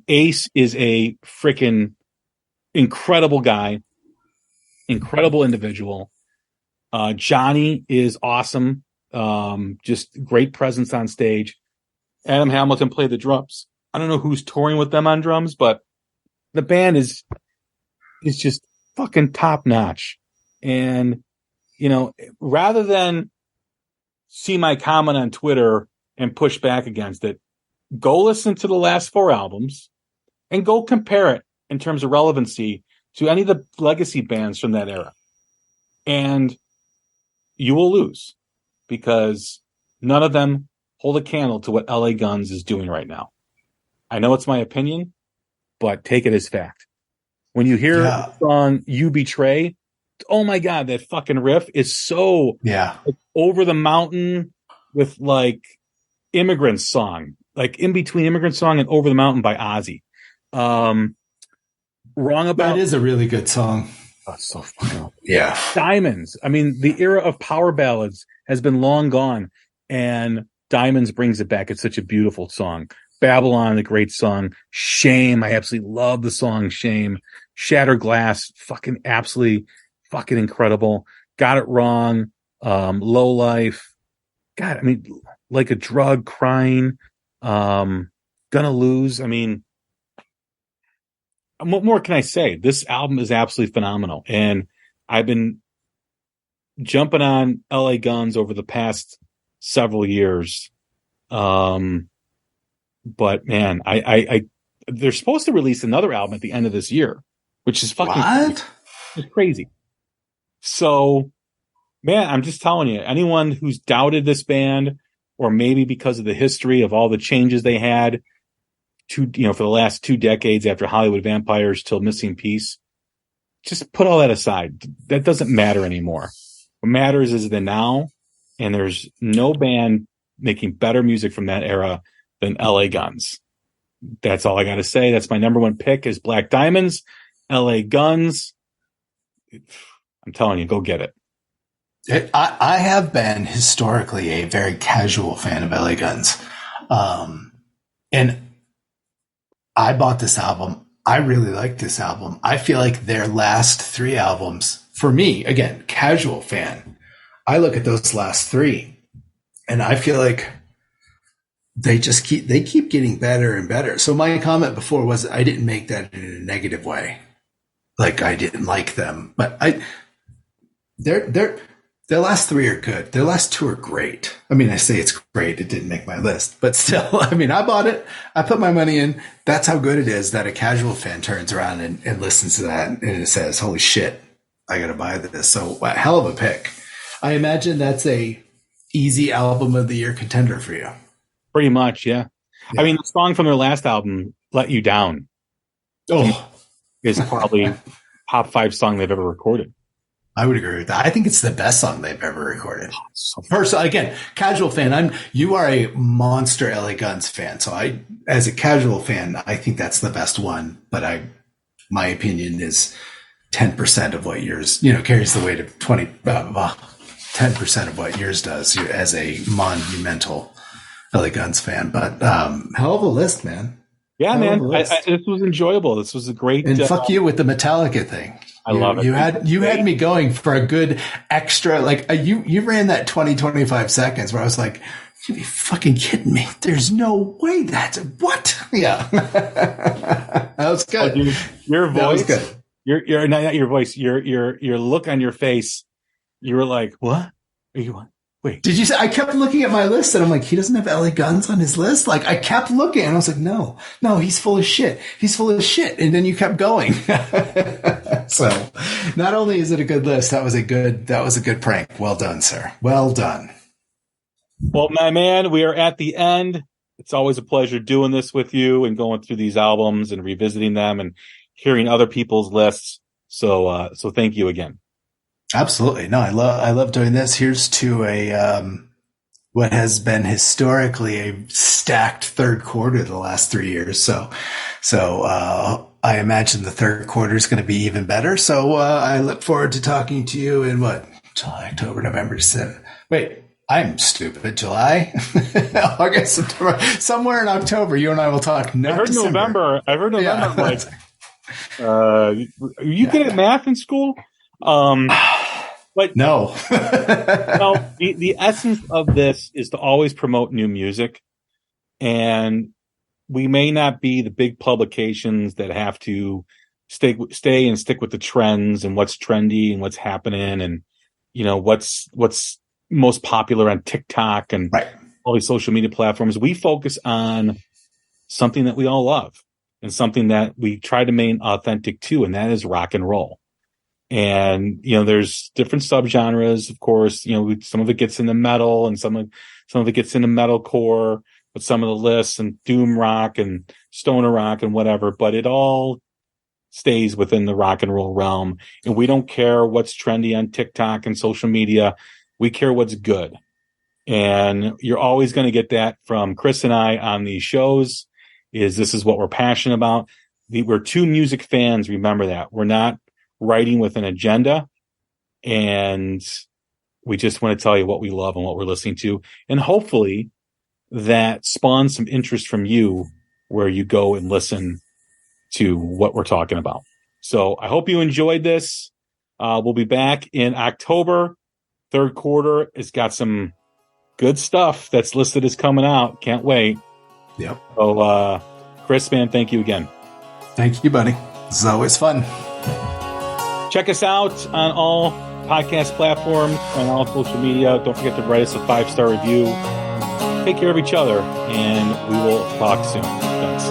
Ace is a freaking incredible guy, incredible individual. Johnny is awesome. Just great presence on stage. Adam Hamilton played the drums. I don't know who's touring with them on drums, but the band is just fucking top notch. And, rather than see my comment on Twitter and push back against it, go listen to the last 4 albums and go compare it in terms of relevancy to any of the legacy bands from that era. And you will lose, because none of them hold a candle to what LA Guns is doing right now. I know it's my opinion, but take it as fact. When you hear the song You Betray, oh my God, that fucking riff is so over the mountain with like Immigrant Song, like in between Immigrant Song and Over the Mountain by Ozzy. Wrong About That is a really good song. That's so fucking up. Yeah. Diamonds. I mean, the era of power ballads has been long gone, and Diamonds brings it back. It's such a beautiful song. Babylon, a great song. Shame. I absolutely love the song Shame. Shattered Glass, fucking absolutely fucking incredible. Got It Wrong. Low Life. God, I mean, Like a Drug, Crying. Gonna Lose. I mean, what more can I say? This album is absolutely phenomenal. And I've been jumping on LA Guns over the past several years. But man, I they're supposed to release another album at the end of this year, which is fucking what? It's crazy. So, man, I'm just telling you, anyone who's doubted this band, or maybe because of the history of all the changes they had for the last 2 decades after Hollywood Vampires till Missing Piece. Just put all that aside. That doesn't matter anymore. What matters is the now, and there's no band making better music from that era than LA Guns. That's all I got to say. That's my number 1 pick is Black Diamonds, LA Guns. I'm telling you, go get it. I have been historically a very casual fan of LA Guns. And I bought this album. I really like this album. I feel like their last 3 albums, for me, again, casual fan, I look at those last 3 and I feel like they keep getting better and better. So my comment before was I didn't make that in a negative way. Like I didn't like them, but their last 3 are good. Their last 2 are great. I mean, I say it's great. It didn't make my list, but still, I mean, I bought it. I put my money in. That's how good it is that a casual fan turns around and listens to that and it says, holy shit, I got to buy this. So a hell of a pick. I imagine that's a easy album of the year contender for you. Pretty much. Yeah. I mean, the song from their last album, Let You Down, is probably top 5 song they've ever recorded. I would agree with that. I think it's the best song they've ever recorded. Personally, again, casual fan. You are a monster LA Guns fan. So as a casual fan, I think that's the best one. But my opinion is 10% of what yours, carries the weight of 10% of what yours does as a monumental LA Guns fan. But hell of a list, man. Yeah, man. This was enjoyable. This was a great. And fuck you with the Metallica thing. I love it. You had me going for a good extra, like you ran that 20-25 seconds where I was like, you be fucking kidding me. There's no way that's what? Yeah. That was good. Oh, dude, your voice, that was good. Not your voice, your look on your face. You were like, what? Are you on? Wait. Did you say, I kept looking at my list and I'm like, he doesn't have LA Guns on his list? Like I kept looking and I was like, no, he's full of shit. He's full of shit. And then you kept going. So not only is it a good list, that was a good prank. Well done, sir. Well done. Well, my man, we are at the end. It's always a pleasure doing this with you and going through these albums and revisiting them and hearing other people's lists. So thank you again. Absolutely. No, I love doing this. Here's to what has been historically a stacked third quarter the last 3 years. So I imagine the third quarter is going to be even better. So I look forward to talking to you in July, October, November, December. Wait, I'm stupid. July, August, September, somewhere in October, you and I will talk. I heard November. Yeah. You good at math in school? But no. No, the essence of this is to always promote new music. And we may not be the big publications that have to stay and stick with the trends and what's trendy and what's happening and, what's most popular on TikTok and all these social media platforms. We focus on something that we all love and something that we try to remain authentic to, and that is rock and roll. And, there's different subgenres, of course, some of it gets into metal and some of it gets into metalcore with some of the lists and doom rock and stoner rock and whatever, but it all stays within the rock and roll realm. And we don't care what's trendy on TikTok and social media. We care what's good. And you're always going to get that from Chris and I on these shows. This is what we're passionate about. We're 2 music fans. Remember that. We're not writing with an agenda, and we just want to tell you what we love and what we're listening to, and hopefully that spawns some interest from you where you go and listen to what we're talking about. So I hope you enjoyed this. We'll be back in October. Third quarter has got some good stuff that's listed as coming out. Can't wait. Yep. So Chris, man, thank you again. Thank you, buddy. This is always fun. Check us out on all podcast platforms and all social media. Don't forget to write us a 5-star review. Take care of each other, and we will talk soon. Thanks.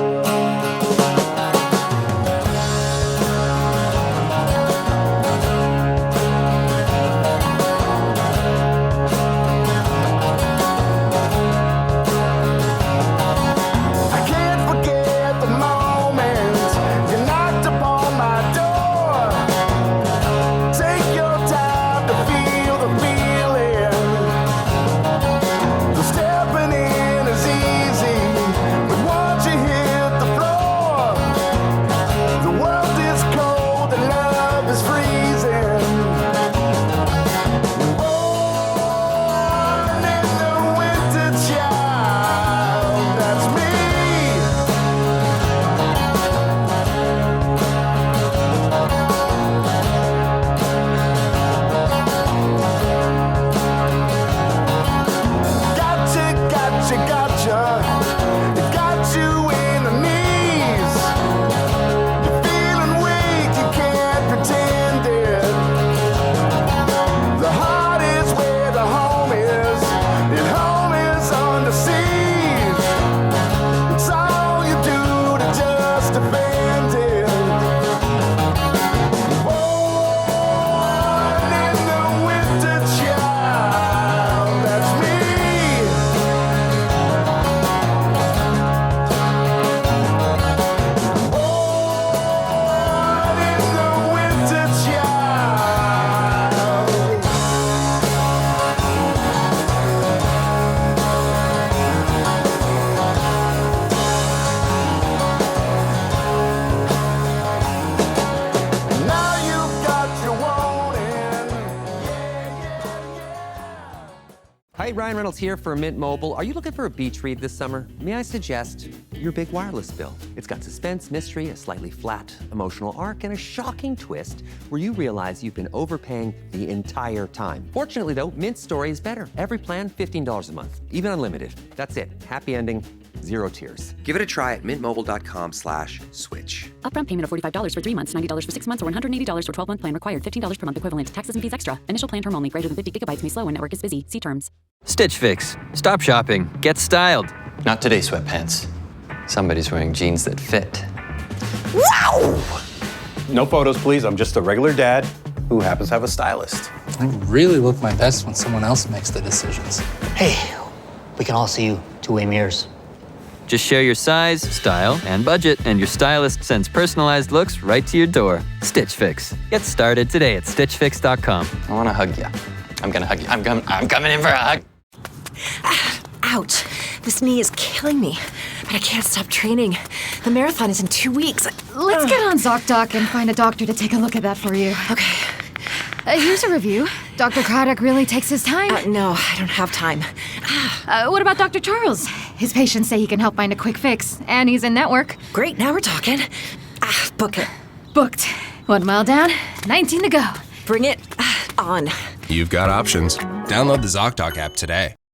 Ryan Reynolds here for Mint Mobile. Are you looking for a beach read this summer? May I suggest your big wireless bill? It's got suspense, mystery, a slightly flat emotional arc, and a shocking twist where you realize you've been overpaying the entire time. Fortunately, though, Mint's story is better. Every plan, $15 a month, even unlimited. That's it. Happy ending, 0 tears. Give it a try at mintmobile.com/switch. Upfront payment of $45 for 3 months, $90 for 6 months, or $180 for 12-month plan required. $15 per month equivalent. Taxes and fees extra. Initial plan term only. Greater than 50 gigabytes may slow when network is busy. See terms. Stitch Fix. Stop shopping. Get styled. Not today, sweatpants. Somebody's wearing jeans that fit. Wow! No photos, please. I'm just a regular dad who happens to have a stylist. I really look my best when someone else makes the decisions. Hey, we can all see you two-way mirrors. Just share your size, style, and budget, and your stylist sends personalized looks right to your door. Stitch Fix. Get started today at StitchFix.com. I want to hug you. I'm going to hug you. I'm coming in for a hug. Ouch. This knee is killing me, but I can't stop training. The marathon is in 2 weeks. Let's get on ZocDoc and find a doctor to take a look at that for you. Okay. Here's a review. Dr. Craddock really takes his time. No, I don't have time. What about Dr. Charles? His patients say he can help find a quick fix, and he's in network. Great, now we're talking. Book it. Booked. 1 mile down, 19 to go. Bring it on. You've got options. Download the ZocDoc app today.